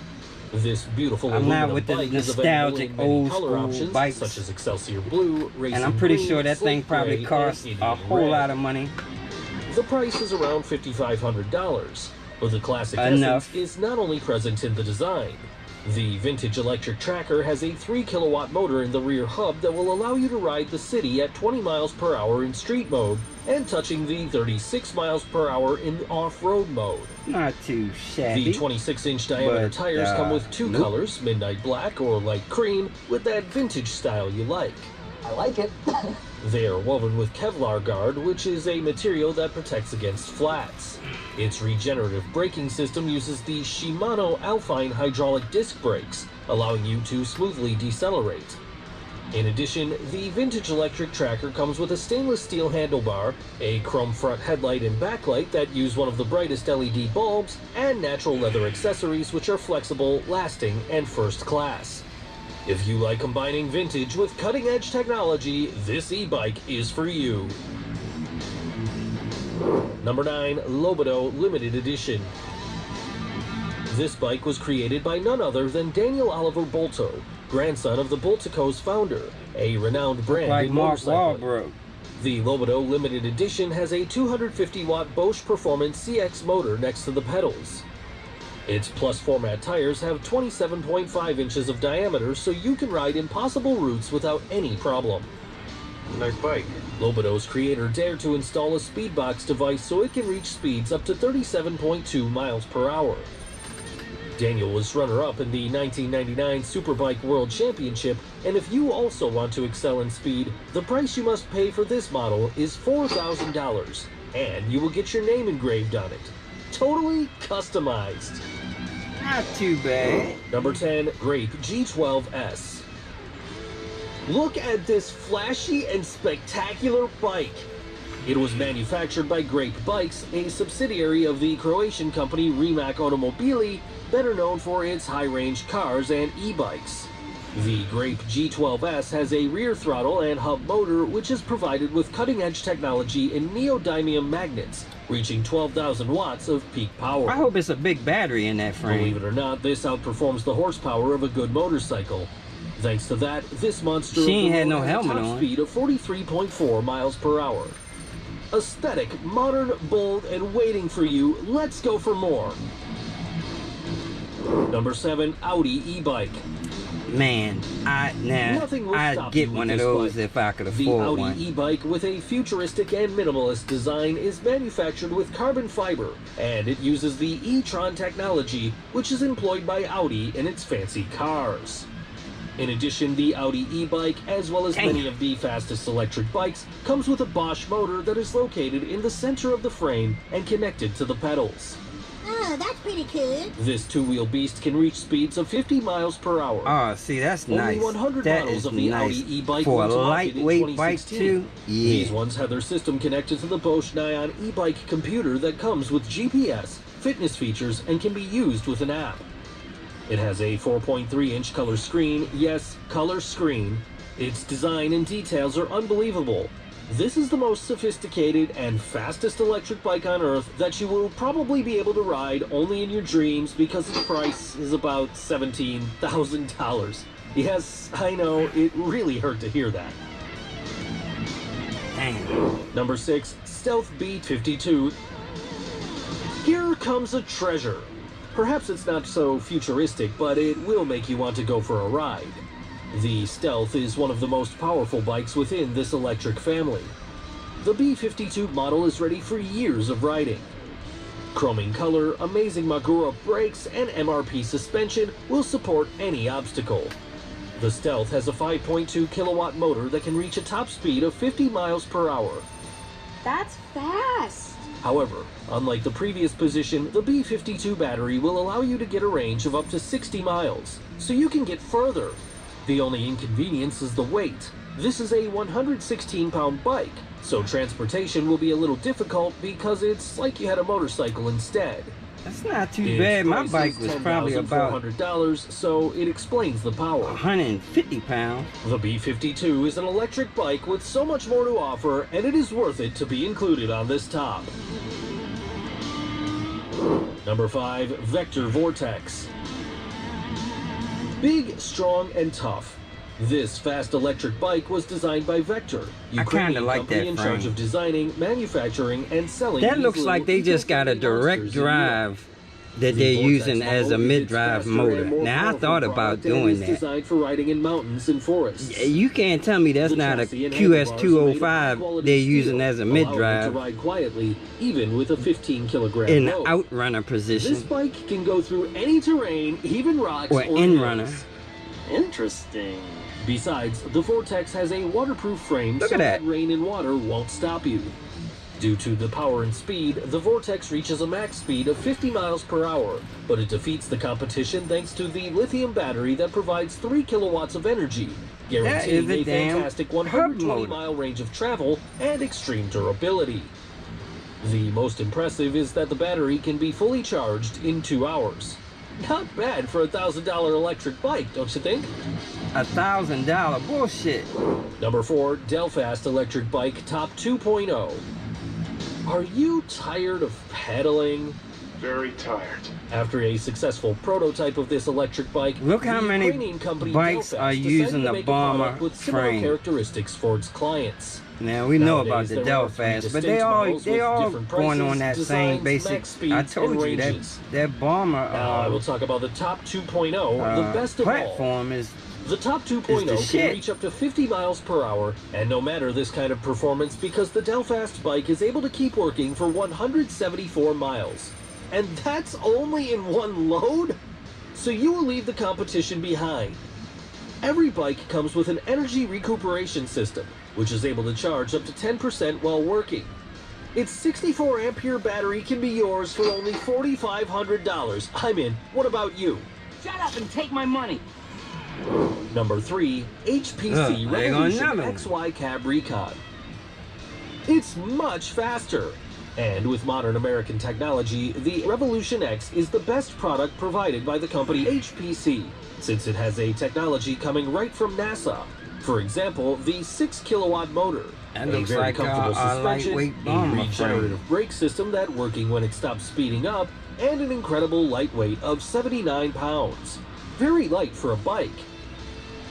[SPEAKER 5] This beautiful
[SPEAKER 2] I'm not
[SPEAKER 5] aluminum
[SPEAKER 2] with the
[SPEAKER 5] bike is available
[SPEAKER 2] nostalgic
[SPEAKER 5] in many
[SPEAKER 2] old
[SPEAKER 5] color
[SPEAKER 2] school
[SPEAKER 5] options,
[SPEAKER 2] bikes.
[SPEAKER 5] such as Excelsior Blue, Racing
[SPEAKER 2] And I'm pretty
[SPEAKER 5] Green,
[SPEAKER 2] sure that thing
[SPEAKER 5] Slate
[SPEAKER 2] probably
[SPEAKER 5] Gray,
[SPEAKER 2] costs
[SPEAKER 5] and
[SPEAKER 2] a
[SPEAKER 5] Indian
[SPEAKER 2] whole
[SPEAKER 5] Red.
[SPEAKER 2] lot of money.
[SPEAKER 5] The price is around $5,500, but the classic
[SPEAKER 2] Enough.
[SPEAKER 5] essence is not only present in the design. The Vintage Electric Tracker has a 3-kilowatt motor in the rear hub that will allow you to ride the city at 20 miles per hour in street mode and touching the 36 miles per hour in off-road mode.
[SPEAKER 2] Not too shabby.
[SPEAKER 5] The 26-inch diameter
[SPEAKER 2] but,
[SPEAKER 5] tires come with two
[SPEAKER 2] nope.
[SPEAKER 5] colors, midnight black or light cream, with that vintage style you like.
[SPEAKER 6] I like it.
[SPEAKER 5] They are woven with Kevlar guard, which is a material that protects against flats. Its regenerative braking system uses the Shimano Alpine hydraulic disc brakes, allowing you to smoothly decelerate. In addition, the Vintage Electric Tracker comes with a stainless steel handlebar, a chrome front headlight and backlight that use one of the brightest LED bulbs, and natural leather accessories which are flexible, lasting, and first class. If you like combining vintage with cutting-edge technology, this e-bike is for you. Number 9, Lobodo Limited Edition. This bike was created by none other than Daniel Oliver Bolto, grandson of the Bolticos founder, a renowned brand
[SPEAKER 2] Like
[SPEAKER 5] in
[SPEAKER 2] Mark
[SPEAKER 5] motorcycling.
[SPEAKER 2] Wahlberg.
[SPEAKER 5] The Lobodo Limited Edition has a 250-watt Bosch Performance CX motor next to the pedals. Its Plus format tires have 27.5 inches of diameter, so you can ride impossible routes without any problem.
[SPEAKER 2] Nice bike.
[SPEAKER 5] Lobodo's creator dared to install a speedbox device so it can reach speeds up to 37.2 miles per hour. Daniel was runner-up in the 1999 Superbike World Championship, and if you also want to excel in speed, the price you must pay for this model is $4,000, and you will get your name engraved on it. Totally customized.
[SPEAKER 2] Not too bad.
[SPEAKER 5] Number 10, Grape G12S. Look at this flashy and spectacular bike. It was manufactured by Grape Bikes, a subsidiary of the Croatian company Rimac Automobili, better known for its high-range cars and e-bikes. The Grape G12S has a rear throttle and hub motor which is provided with cutting-edge technology in neodymium magnets, reaching 12,000 watts of peak power.
[SPEAKER 2] I hope it's a big battery in that frame.
[SPEAKER 5] Believe it or not, this outperforms the horsepower of a good motorcycle. Thanks to that, this monster
[SPEAKER 2] She ain't had no
[SPEAKER 5] has a
[SPEAKER 2] helmet
[SPEAKER 5] top
[SPEAKER 2] on.
[SPEAKER 5] speed of 43.4 miles per hour. Aesthetic, modern, bold, and waiting for you. Let's go for more. Number 7, Audi e-bike.
[SPEAKER 2] Man,
[SPEAKER 5] Nothing will
[SPEAKER 2] I'd
[SPEAKER 5] stop
[SPEAKER 2] get
[SPEAKER 5] you with
[SPEAKER 2] one of
[SPEAKER 5] this
[SPEAKER 2] those
[SPEAKER 5] bike.
[SPEAKER 2] if I could
[SPEAKER 5] The
[SPEAKER 2] afford
[SPEAKER 5] Audi
[SPEAKER 2] one.
[SPEAKER 5] e-bike with a futuristic and minimalist design is manufactured with carbon fiber, and it uses the e-tron technology, which is employed by Audi in its fancy cars. In addition, the Audi e-bike, as well as many of the fastest electric bikes, comes with a Bosch motor that is located in the center of the frame and connected to the pedals.
[SPEAKER 7] Oh, that's pretty cool.
[SPEAKER 5] This two-wheel beast can reach speeds of 50 miles per hour.
[SPEAKER 2] Oh, see, that's
[SPEAKER 5] Only
[SPEAKER 2] nice.
[SPEAKER 5] 100
[SPEAKER 2] That
[SPEAKER 5] models
[SPEAKER 2] is
[SPEAKER 5] of the
[SPEAKER 2] nice.
[SPEAKER 5] Audi e-bike
[SPEAKER 2] For a
[SPEAKER 5] went to market in
[SPEAKER 2] lightweight bike
[SPEAKER 5] 2016.
[SPEAKER 2] too?
[SPEAKER 5] These
[SPEAKER 2] Yeah.
[SPEAKER 5] ones have their system connected to the Bosch Nion e-bike computer that comes with GPS, fitness features, and can be used with an app. It has a 4.3-inch color screen. Yes, color screen. Its design and details are unbelievable. This is the most sophisticated and fastest electric bike on earth that you will probably be able to ride only in your dreams because its price is about $17,000. Yes, I know, it really hurt to hear that.
[SPEAKER 2] Dang.
[SPEAKER 5] Number 6, Stealth B52. Here comes a treasure. Perhaps it's not so futuristic, but it will make you want to go for a ride. The Stealth is one of the most powerful bikes within this electric family. The B52 model is ready for years of riding. Chroming color, amazing Magura brakes, and MRP suspension will support any obstacle. The Stealth has a 5.2 kilowatt motor that can reach a top speed of 50 miles per hour.
[SPEAKER 7] That's fast.
[SPEAKER 5] However, unlike the previous position, the B52 battery will allow you to get a range of up to 60 miles, so you can get further. The only inconvenience is the weight. This is a 116-pound bike, so transportation will be a little difficult because it's like you had a motorcycle instead.
[SPEAKER 2] That's not too bad. My bike was probably about
[SPEAKER 5] $10,400, so it explains the power.
[SPEAKER 2] 150 pounds.
[SPEAKER 5] The B52 is an electric bike with so much more to offer, and it is worth it to be included on this top. Number 5, Vector Vortex. Big, strong, and tough. This fast electric bike was designed by Vector, Ukrainian company in charge of designing, manufacturing, and selling.
[SPEAKER 2] That looks like they just got a direct drive that they're using as a mid-drive motor. Now I thought about doing that.
[SPEAKER 5] Designed for riding in mountains and forests.
[SPEAKER 2] You can't tell me that's not a QS205 they're using as a mid-drive.
[SPEAKER 5] To ride quietly, even with a 15-kilogram
[SPEAKER 2] in
[SPEAKER 5] load.
[SPEAKER 2] outrunner position.
[SPEAKER 5] This bike can go through any terrain, even rocks
[SPEAKER 2] or in-runner.
[SPEAKER 6] Interesting.
[SPEAKER 5] Besides, the Vortex has a waterproof frame so that rain and water won't stop you. Due to the power and speed, the Vortex reaches a max speed of 50 miles per hour, but it defeats the competition thanks to the lithium battery that provides 3 kilowatts of energy, guaranteeing a fantastic 120-mile range of travel and extreme durability. The most impressive is that the battery can be fully charged in 2 hours. Not bad for a $1,000 electric bike, don't you think?
[SPEAKER 2] $1,000 bullshit.
[SPEAKER 5] Number 4, Delfast electric bike Top 2.0. Are you tired of pedaling?
[SPEAKER 8] Very tired.
[SPEAKER 5] After a successful prototype of this electric bike,
[SPEAKER 2] look how many bikes are using the bomber frame
[SPEAKER 5] characteristics for its clients.
[SPEAKER 2] Now we know about the Delfast, but they all going on that same basic. I told you that bomber.
[SPEAKER 5] Now I will talk about the Top 2.0, the best of
[SPEAKER 2] platform
[SPEAKER 5] all.
[SPEAKER 2] is.
[SPEAKER 5] The Top 2.0 can reach up to 50 miles per hour, and no matter this kind of performance, because the Delfast bike is able to keep working for 174 miles. And that's only in one load? So you will leave the competition behind. Every bike comes with an energy recuperation system, which is able to charge up to 10% while working. Its 64 ampere battery can be yours for only $4,500. I'm in. What about you?
[SPEAKER 6] Shut up and take my money.
[SPEAKER 5] Number 3, HPC Revolution XY Cab Recon. It's much faster. And with modern American technology, the Revolution X is the best product provided by the company HPC, since it has a technology coming right from NASA. For example, the 6 kilowatt motor,
[SPEAKER 2] a
[SPEAKER 5] very comfortable suspension, a regenerative brake system that working when it stops speeding up, and an incredible lightweight of 79 pounds. Very light for a bike.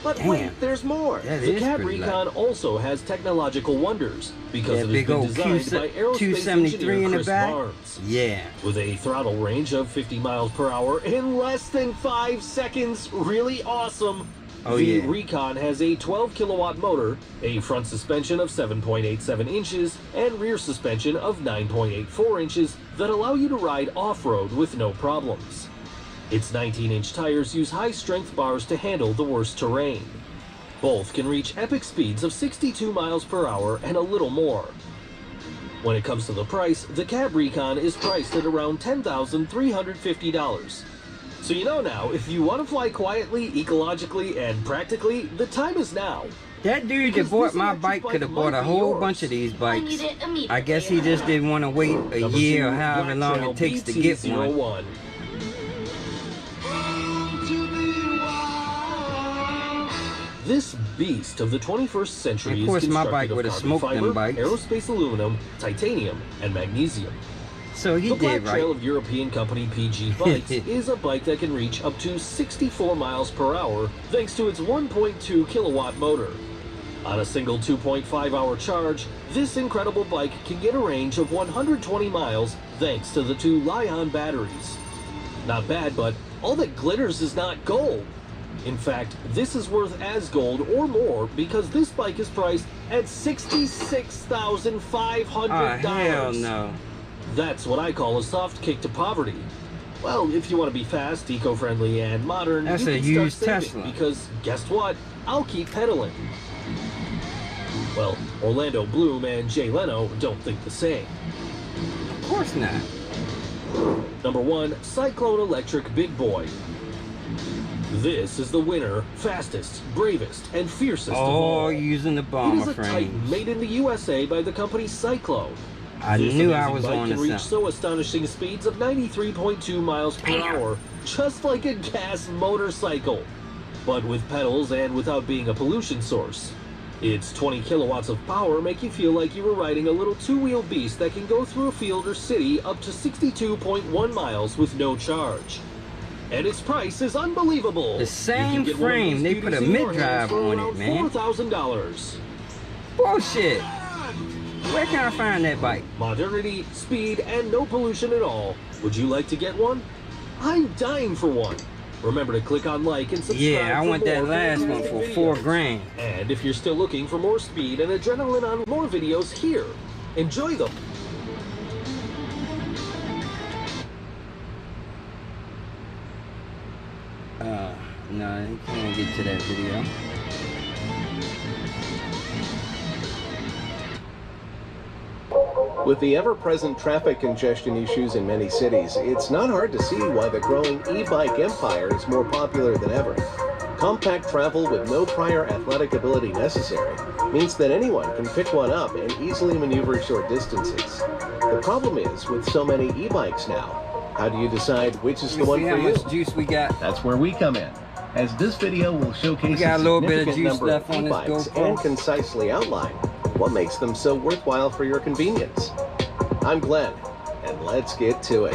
[SPEAKER 5] But wait, there's more. The Cab Recon also has technological wonders because it has been designed by aerospace engineer Chris Barnes.
[SPEAKER 2] Yeah.
[SPEAKER 5] With a throttle range of 50 miles per hour in less than 5 seconds. Really awesome. The Recon has a 12 kilowatt motor, a front suspension of 7.87 inches, and rear suspension of 9.84 inches that allow you to ride off-road with no problems. Its 19-inch tires use high-strength bars to handle the worst terrain. Both can reach epic speeds of 62 miles per hour and a little more. When it comes to the price, the Cab Recon is priced at around $10,350. So you know now, if you want to fly quietly, ecologically, and practically, the time is now.
[SPEAKER 2] That dude that bought my bike could have bought a whole bunch of these bikes. I guess he just didn't want to wait a year or however long it takes to get one.
[SPEAKER 5] This beast of the 21st century
[SPEAKER 2] is constructed of carbon fiber,
[SPEAKER 5] aerospace aluminum, titanium, and magnesium.
[SPEAKER 2] So he
[SPEAKER 5] did right.
[SPEAKER 2] The Black Trail
[SPEAKER 5] of European company PG Bikes is a bike that can reach up to 64 miles per hour thanks to its 1.2 kilowatt motor. On a single 2.5 hour charge, this incredible bike can get a range of 120 miles thanks to the 2 Li-ion batteries. Not bad, but all that glitters is not gold. In fact, this is worth as gold or more because this bike is priced at $66,500.
[SPEAKER 2] Oh, hell no.
[SPEAKER 5] That's what I call a soft kick to poverty. Well, if you want to be fast, eco-friendly, and modern,
[SPEAKER 2] that's
[SPEAKER 5] you
[SPEAKER 2] a
[SPEAKER 5] can
[SPEAKER 2] used
[SPEAKER 5] start saving
[SPEAKER 2] Tesla.
[SPEAKER 5] Because guess what? I'll keep pedaling. Well, Orlando Bloom and Jay Leno don't think the same.
[SPEAKER 2] course not.
[SPEAKER 5] Number 1, Cyclone Electric Big Boy. This is the winner, fastest, bravest, and fiercest of all.
[SPEAKER 2] Oh, using the bomber
[SPEAKER 5] It is a
[SPEAKER 2] frame.
[SPEAKER 5] Titan made in the USA by the company Cyclone.
[SPEAKER 2] I
[SPEAKER 5] This
[SPEAKER 2] knew I
[SPEAKER 5] amazing
[SPEAKER 2] was
[SPEAKER 5] bike
[SPEAKER 2] on
[SPEAKER 5] can
[SPEAKER 2] to
[SPEAKER 5] reach
[SPEAKER 2] something.
[SPEAKER 5] so astonishing speeds of 93.2 miles per hour, just like a gas motorcycle, but with pedals and without being a pollution source. Its 20 kilowatts of power make you feel like you were riding a little two-wheel beast that can go through a field or city up to 62.1 miles with no charge. And its price is unbelievable.
[SPEAKER 2] The same frame, they put a mid-drive on it, man.
[SPEAKER 5] $4,000.
[SPEAKER 2] Bullshit. Where can I find that bike?
[SPEAKER 5] Modernity, speed, and no pollution at all. Would you like to get one? I'm dying for one. Remember to click on like and subscribe.
[SPEAKER 2] Yeah, I
[SPEAKER 5] for
[SPEAKER 2] want that
[SPEAKER 5] more
[SPEAKER 2] last one
[SPEAKER 5] fantastic
[SPEAKER 2] for
[SPEAKER 5] videos.
[SPEAKER 2] $4,000.
[SPEAKER 5] And if you're still looking for more speed and adrenaline on more videos here, enjoy them.
[SPEAKER 2] No, you can't get to that video.
[SPEAKER 8] With the ever-present traffic congestion issues in many cities, it's not hard to see why the growing e-bike empire is more popular than ever. Compact travel with no prior athletic ability necessary means that anyone can pick one up and easily maneuver short distances. The problem is, with so many e-bikes now, how do you decide which is the one
[SPEAKER 2] See
[SPEAKER 8] for
[SPEAKER 2] how
[SPEAKER 8] you?
[SPEAKER 2] much juice we got?
[SPEAKER 8] That's where we come in, as this video will showcase
[SPEAKER 2] We got a little bit of juice
[SPEAKER 8] number
[SPEAKER 2] left
[SPEAKER 8] of
[SPEAKER 2] on this
[SPEAKER 8] e-bikes
[SPEAKER 2] GoPro.
[SPEAKER 8] and concisely outline what makes them so worthwhile for your convenience. I'm Glenn, and let's get to it.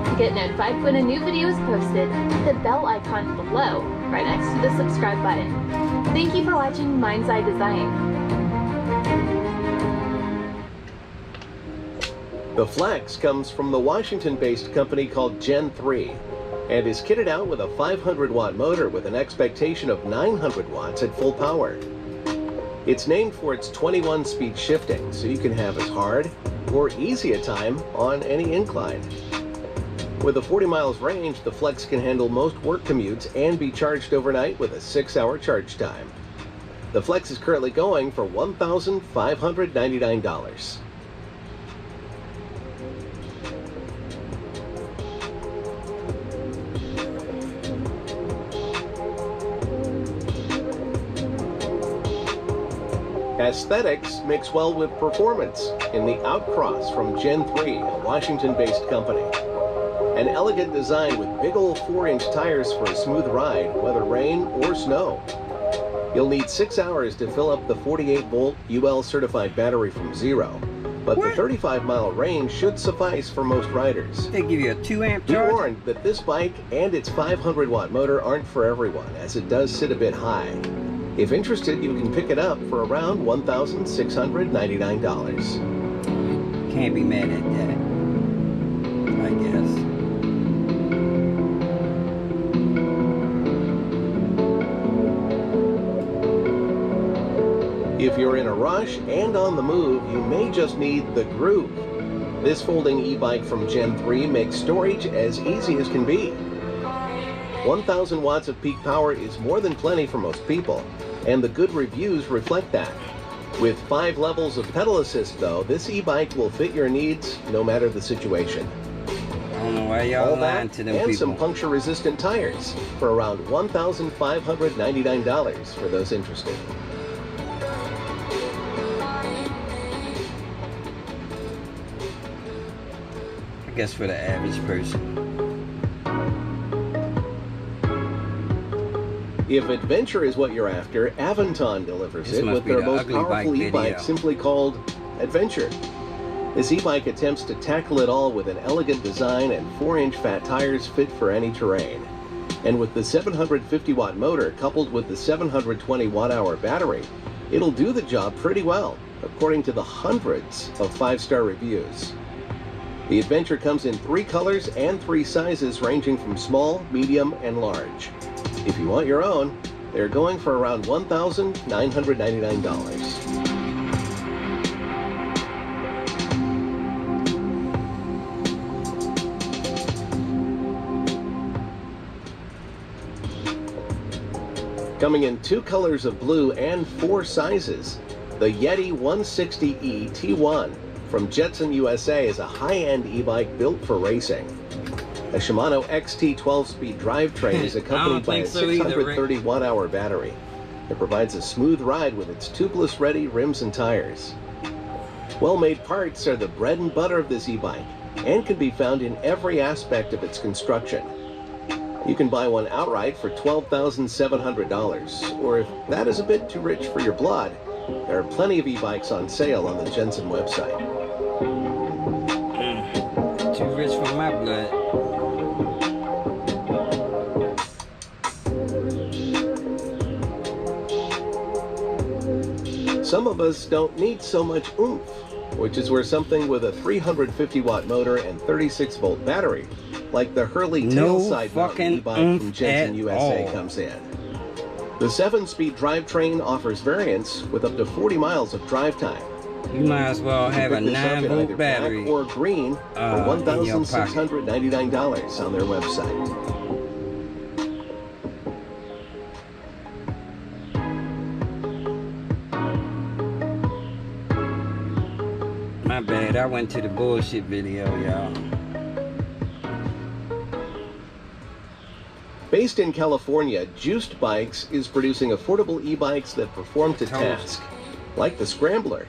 [SPEAKER 9] To get notified when a new video is posted, hit the bell icon below, right next to the subscribe button. Thank you for watching Mind's Eye Design.
[SPEAKER 8] The Flex comes from the Washington-based company called Gen 3 and is kitted out with a 500-watt motor with an expectation of 900 watts at full power. It's named for its 21-speed shifting, so you can have as hard or easy a time on any incline. With a 40 miles range, the Flex can handle most work commutes and be charged overnight with a 6-hour charge time. The Flex is currently going for $1,599. Aesthetics mix well with performance in the Outcross from Gen 3, a Washington-based company. An elegant design with big old 4-inch tires for a smooth ride, whether rain or snow. You'll need 6 hours to fill up the 48-volt UL certified battery from zero, but the 35-mile range should suffice for most riders.
[SPEAKER 2] They give you a 2-amp
[SPEAKER 8] Be
[SPEAKER 2] charge?
[SPEAKER 8] warned that this bike and its 500-watt motor aren't for everyone, as it does sit a bit high. If interested, you can pick it up for around $1,699.
[SPEAKER 2] Can't be mad at that, I guess.
[SPEAKER 8] If you're in a rush and on the move, you may just need the Groove. This folding e-bike from Gen 3 makes storage as easy as can be. 1,000 watts of peak power is more than plenty for most people, and the good reviews reflect that. With 5 levels of pedal assist, though, this e-bike will fit your needs no matter the situation.
[SPEAKER 2] I don't know why y'all
[SPEAKER 8] All
[SPEAKER 2] lying
[SPEAKER 8] that
[SPEAKER 2] to them
[SPEAKER 8] and
[SPEAKER 2] people.
[SPEAKER 8] some puncture-resistant tires for around $1,599 for those interested.
[SPEAKER 2] I guess for the average person.
[SPEAKER 8] If adventure is what you're after, Aventon delivers
[SPEAKER 2] This
[SPEAKER 8] it
[SPEAKER 2] must
[SPEAKER 8] with
[SPEAKER 2] be
[SPEAKER 8] their
[SPEAKER 2] the
[SPEAKER 8] most
[SPEAKER 2] ugly
[SPEAKER 8] powerful
[SPEAKER 2] bike
[SPEAKER 8] e-bike
[SPEAKER 2] video.
[SPEAKER 8] simply called Adventure. This e-bike attempts to tackle it all with an elegant design and 4-inch fat tires fit for any terrain. And with the 750-watt motor coupled with the 720 watt-hour battery, it'll do the job pretty well, according to the hundreds of 5-star reviews. The Adventure comes in 3 colors and 3 sizes ranging from small, medium, and large. If you want your own, they're going for around $1,999. Coming in 2 colors of blue and 4 sizes, The Yeti 160E T1 from Jetson USA is a high-end e-bike built for racing. A Shimano XT 12-speed drivetrain is accompanied by a 630 watt-hour battery. It provides a smooth ride with its tubeless-ready rims and tires. Well-made parts are the bread and butter of this e-bike and can be found in every aspect of its construction. You can buy one outright for $12,700, or if that is a bit too rich for your blood, there are plenty of e-bikes on sale on the Jensen website.
[SPEAKER 2] Too rich for my blood.
[SPEAKER 8] Some of us don't need so much oomph, which is where something with a 350 watt motor and 36 volt battery, like the Hurley tailside mounted e-bike from Jensen USA, comes in. The 7-speed drivetrain offers variants with up to 40 miles of drive time.
[SPEAKER 2] You might as well have a 9-volt battery
[SPEAKER 8] or green for $1,699 on their website.
[SPEAKER 2] My bad, I went to the bullshit video, y'all.
[SPEAKER 8] Based in California, Juiced Bikes is producing affordable e-bikes that perform to task, like the Scrambler.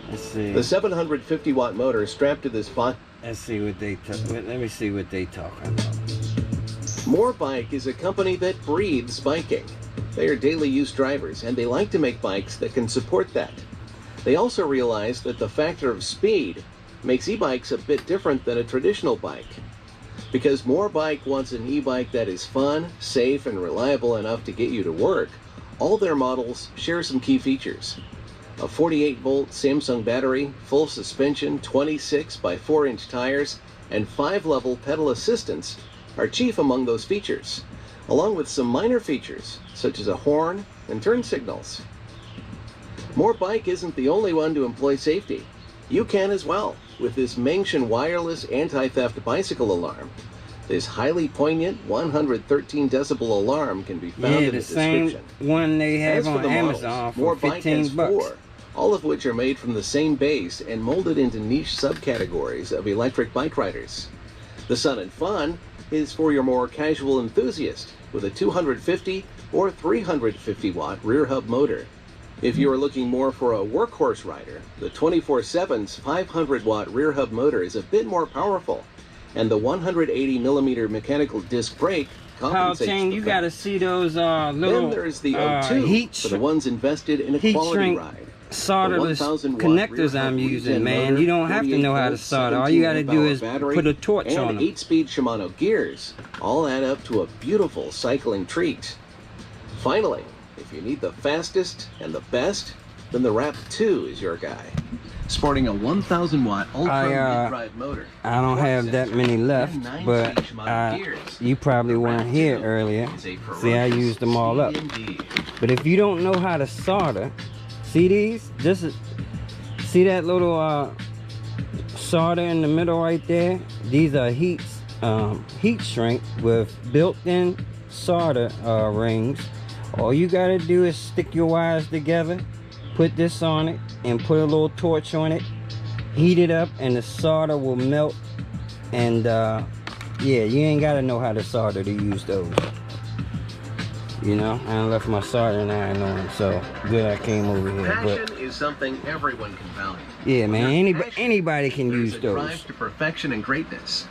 [SPEAKER 2] Let's see.
[SPEAKER 8] The 750 watt motor strapped to this bike.
[SPEAKER 2] Let's see what they let me see what they talking about.
[SPEAKER 8] More Bike is a company that breathes biking. They are daily use drivers, and they like to make bikes that can support that. They also realize that the factor of speed makes e-bikes a bit different than a traditional bike. Because More Bike wants an e-bike that is fun, safe, and reliable enough to get you to work, all their models share some key features. A 48-volt Samsung battery, full suspension, 26 by 4-inch tires, and 5-level pedal assistance are chief among those features, along with some minor features, such as a horn and turn signals. More Bike isn't the only one to employ safety. You can as well, with this Mengshan wireless anti-theft bicycle alarm. This highly poignant 113 decibel alarm can be found in the description.
[SPEAKER 2] Same one they have on Amazon for $15.
[SPEAKER 8] All of which are made from the same base and molded into niche subcategories of electric bike riders. The Sun and Fun is for your more casual enthusiast with a 250 or 350 watt rear hub motor. If you are looking more for a workhorse rider, the 24/7's 500 watt rear hub motor is a bit more powerful, and the 180 millimeter mechanical disc brake compensates for
[SPEAKER 2] you got to see those little
[SPEAKER 8] Then there is the O2 for the ones invested in a quality ride.
[SPEAKER 2] Solderless connectors I'm using, man. You don't have to know how to solder. All you got to do is put a torch on them.
[SPEAKER 8] 8-speed Shimano gears all add up to a beautiful cycling treat. Finally, if you need the fastest and the best, then the Rap 2 is your guy. Sporting a 1,000 watt ultra mid-drive motor.
[SPEAKER 2] I don't have that many left, but you probably weren't here earlier. See, I used them all up. But if you don't know how to solder, see these? See that little solder in the middle right there? These are heat shrink with built-in solder rings. All you gotta do is stick your wires together, put this on it, and put a little torch on it, heat it up, and the solder will melt. And yeah, you ain't gotta know how to solder to use those. You know, I left my soldering iron on, so good I came over here.
[SPEAKER 8] Passion is something everyone can value.
[SPEAKER 2] Yeah, man, anybody can use those.
[SPEAKER 8] Drive to perfection and greatness.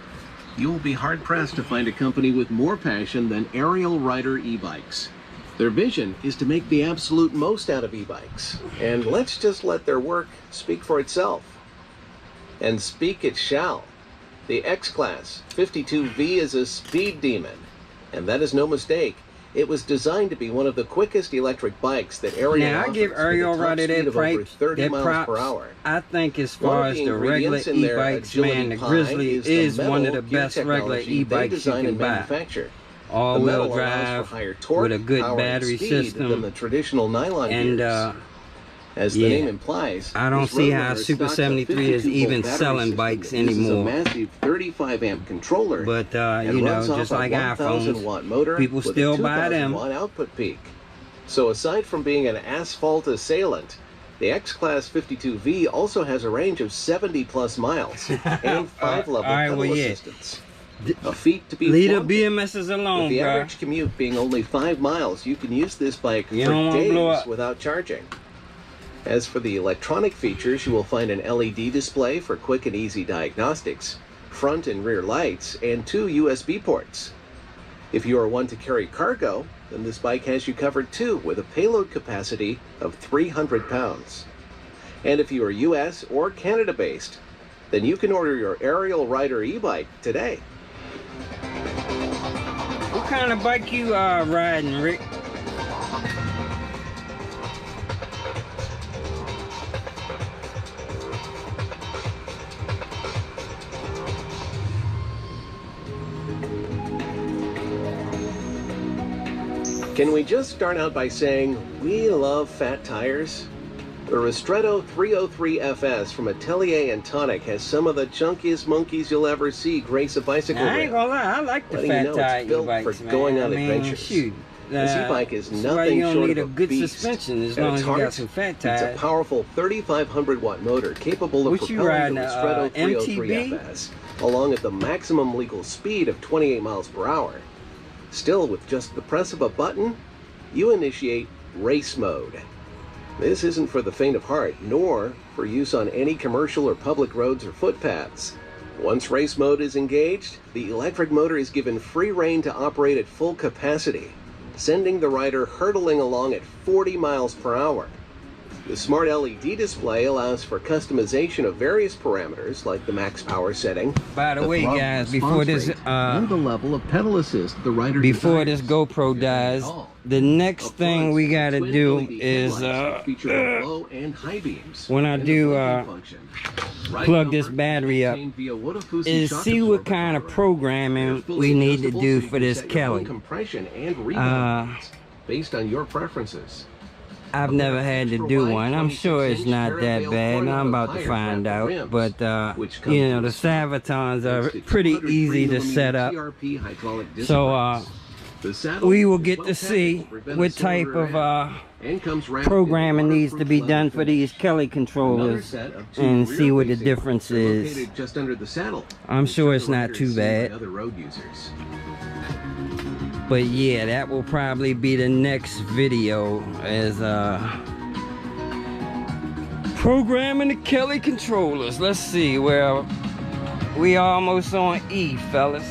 [SPEAKER 8] You will be hard pressed to find a company with more passion than Aerial Rider e-bikes. Their vision is to make the absolute most out of e-bikes, and let's just let their work speak for itself. And speak it shall. The X-Class 52V is a speed demon, and that is no mistake. It was designed to be one of the quickest electric bikes that Aerial
[SPEAKER 2] Now, I give Aerial Rider that props. I think as far as the regular e-bikes, man, the Grizzly is one of the best regular e-bikes you can buy. All-wheel drive with a good battery system,
[SPEAKER 8] than the traditional nylon gears. As the name implies,
[SPEAKER 2] I don't see how Super 73 is even selling bikes anymore.
[SPEAKER 8] A massive 35 amp controller,
[SPEAKER 2] but you know, just like iPhones, people still buy them.
[SPEAKER 8] Output peak. So aside from being an asphalt assailant, The X-Class 52V also has a range of 70+ miles and 5-level pedal assistance. A feat to be
[SPEAKER 2] leave the BMSs alone,
[SPEAKER 8] with the
[SPEAKER 2] bro.
[SPEAKER 8] average commute being only 5 miles, you can use this bike for days without charging. As for the electronic features, you will find an LED display for quick and easy diagnostics, front and rear lights, and 2 USB ports. If you are one to carry cargo, then this bike has you covered too, with a payload capacity of 300 pounds. And if you are US or Canada based, then you can order your Aerial Rider e-bike today.
[SPEAKER 2] What kind of bike you riding, Rick?
[SPEAKER 8] Can we just start out by saying we love fat tires? The Ristretto 303 FS from Atelier and Tonic has some of the chunkiest monkeys you'll ever see grace a bicycle
[SPEAKER 2] I ain't gonna lie, I like the fat tire e-bikes, man.
[SPEAKER 8] Going on adventures.
[SPEAKER 2] Shoot.
[SPEAKER 8] This e-bike is
[SPEAKER 2] that's
[SPEAKER 8] nothing
[SPEAKER 2] why you don't
[SPEAKER 8] short
[SPEAKER 2] need
[SPEAKER 8] of
[SPEAKER 2] a good
[SPEAKER 8] beast.
[SPEAKER 2] suspension as
[SPEAKER 8] At
[SPEAKER 2] long
[SPEAKER 8] its
[SPEAKER 2] as you
[SPEAKER 8] heart,
[SPEAKER 2] got some fat tires.
[SPEAKER 8] It's a powerful 3,500 watt motor capable of
[SPEAKER 2] What you
[SPEAKER 8] propelling
[SPEAKER 2] riding,
[SPEAKER 8] the Ristretto 303
[SPEAKER 2] MTB?
[SPEAKER 8] FS along at the maximum legal speed of 28 miles per hour. Still, with just the press of a button, you initiate race mode. This isn't for the faint of heart, nor for use on any commercial or public roads or footpaths. Once race mode is engaged, the electric motor is given free rein to operate at full capacity, sending the rider hurtling along at 40 miles per hour. The smart LED display allows for customization of various parameters like the max power setting.
[SPEAKER 2] By the way, guys, before this
[SPEAKER 8] and the level of pedal assist the rider
[SPEAKER 2] before this GoPro dies, the next thing we gotta do is
[SPEAKER 8] low and high beams.
[SPEAKER 2] when I do plug this battery up, is see what kind of programming we need to do for this Kelly.
[SPEAKER 8] Compression and rebound based on your preferences.
[SPEAKER 2] I've never had to do one. I'm sure it's not that bad. I'm about to find out. But, you know, the Savitons are pretty easy to set up. So, we will get to see what type of programming needs to be done for these Kelly controllers and see what the difference is. I'm sure it's not too bad. But yeah, that will probably be the next video, as programming the Kelly controllers. Let's see, well, we almost on E, fellas.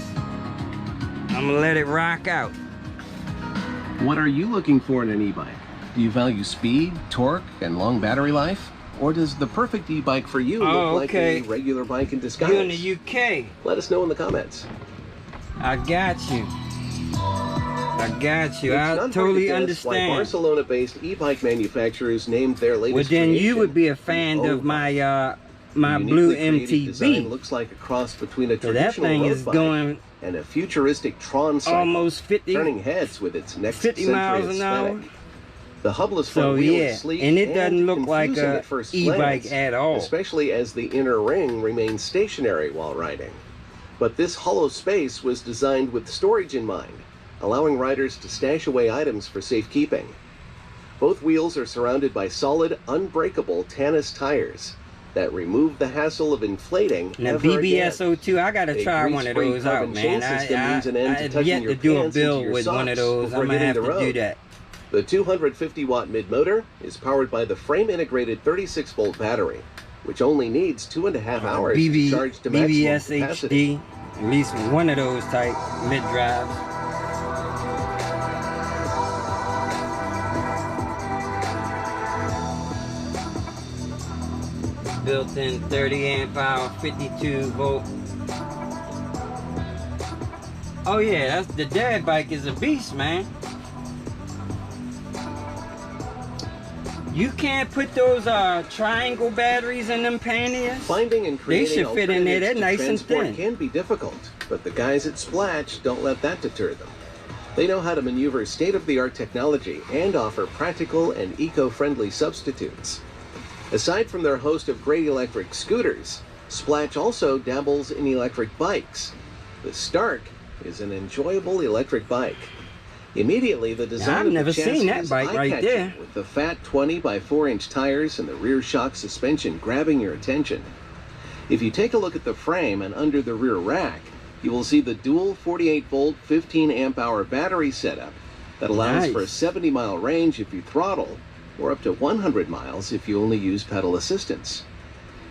[SPEAKER 2] I'm gonna let it rock out.
[SPEAKER 8] What are you looking for in an e-bike? Do you value speed, torque, and long battery life? Or does the perfect e-bike for you look like a regular bike in disguise?
[SPEAKER 2] You in the UK.
[SPEAKER 8] Let us know in the comments.
[SPEAKER 2] I got you. I got you. I totally understand.
[SPEAKER 8] Why Barcelona-based e-bike manufacturers named their latest
[SPEAKER 2] well, then
[SPEAKER 8] creation,
[SPEAKER 2] you would be a fan of my my blue MTB.
[SPEAKER 8] Looks like a cross between a
[SPEAKER 2] so that thing is going
[SPEAKER 8] and a futuristic Tron cycle,
[SPEAKER 2] almost 50,
[SPEAKER 8] turning heads with its next
[SPEAKER 2] 50 miles an hour.
[SPEAKER 8] The hubless front wheel is sleek
[SPEAKER 2] and it doesn't look like a
[SPEAKER 8] e-bike
[SPEAKER 2] at all,
[SPEAKER 8] especially as the inner ring remains stationary while riding. But this hollow space was designed with storage in mind, allowing riders to stash away items for safekeeping. Both wheels are surrounded by solid, unbreakable Tannis tires that remove the hassle of inflating.
[SPEAKER 2] Now BBS02, I gotta try one of those out, man. I've yet to do a build with one of those. I'm gonna have to do that.
[SPEAKER 8] The 250-watt mid-motor is powered by the frame-integrated 36-volt battery, which only needs 2.5 hours to charge to maximum capacity.
[SPEAKER 2] BBS HD, at least one of those type mid-drives. Built-in 30 amp hour, 52 volt. Oh yeah, that's the dad bike is a beast, man. You can't put those triangle batteries in them panniers.
[SPEAKER 8] Finding and creating
[SPEAKER 2] they should fit in there. They're nice and thin.
[SPEAKER 8] Can be difficult, but the guys at Splash don't let that deter them. They know how to maneuver state-of-the-art technology and offer practical and eco-friendly substitutes. Aside from their host of great electric scooters, Splash also dabbles in electric bikes. The Stark is an enjoyable electric bike. Immediately, the design
[SPEAKER 2] I've
[SPEAKER 8] of
[SPEAKER 2] never
[SPEAKER 8] the chassis
[SPEAKER 2] seen that
[SPEAKER 8] is
[SPEAKER 2] bike right
[SPEAKER 8] eye-catching,
[SPEAKER 2] there.
[SPEAKER 8] with the fat 20 by 4-inch tires and the rear shock suspension grabbing your attention. If you take a look at the frame and under the rear rack, you will see the dual 48-volt 15 amp hour battery setup that allows for a 70-mile range if you throttle, or up to 100 miles if you only use pedal assistance.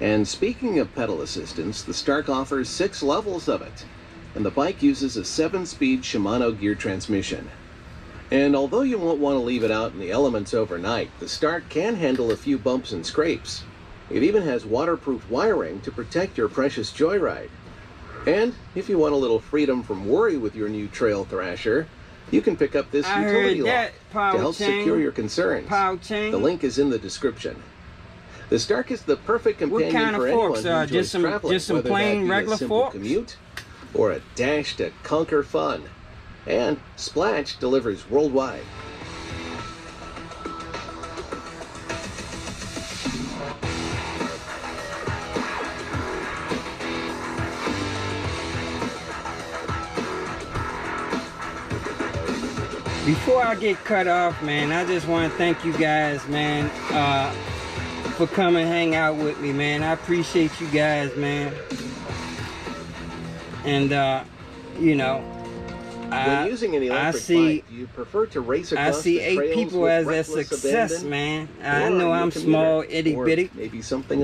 [SPEAKER 8] And speaking of pedal assistance, the Stark offers 6 levels of it, and the bike uses a 7-speed Shimano gear transmission. And although you won't want to leave it out in the elements overnight, the Stark can handle a few bumps and scrapes. It even has waterproof wiring to protect your precious joyride. And if you want a little freedom from worry with your new trail thrasher, you can pick up this utility lock to help secure your concerns. The link is in the description. The Stark is the perfect companion for anyone who enjoys traveling,
[SPEAKER 2] just some
[SPEAKER 8] whether
[SPEAKER 2] plain
[SPEAKER 8] that be
[SPEAKER 2] regular
[SPEAKER 8] a simple
[SPEAKER 2] forks?
[SPEAKER 8] commute or a dash to conquer fun. And Splash delivers worldwide.
[SPEAKER 2] Before I get cut off, man, I just want to thank you guys, man, for coming and hang out with me, man. I appreciate you guys, man. And, you know,
[SPEAKER 8] when using an electric bike, do you prefer to race across the trails
[SPEAKER 2] people
[SPEAKER 8] with
[SPEAKER 2] as a
[SPEAKER 8] reckless
[SPEAKER 2] success,
[SPEAKER 8] abandon?
[SPEAKER 2] man.
[SPEAKER 8] Or
[SPEAKER 2] I know
[SPEAKER 8] are you
[SPEAKER 2] I'm
[SPEAKER 8] a commuter?
[SPEAKER 2] small, itty
[SPEAKER 8] Or
[SPEAKER 2] bitty.
[SPEAKER 8] maybe something in the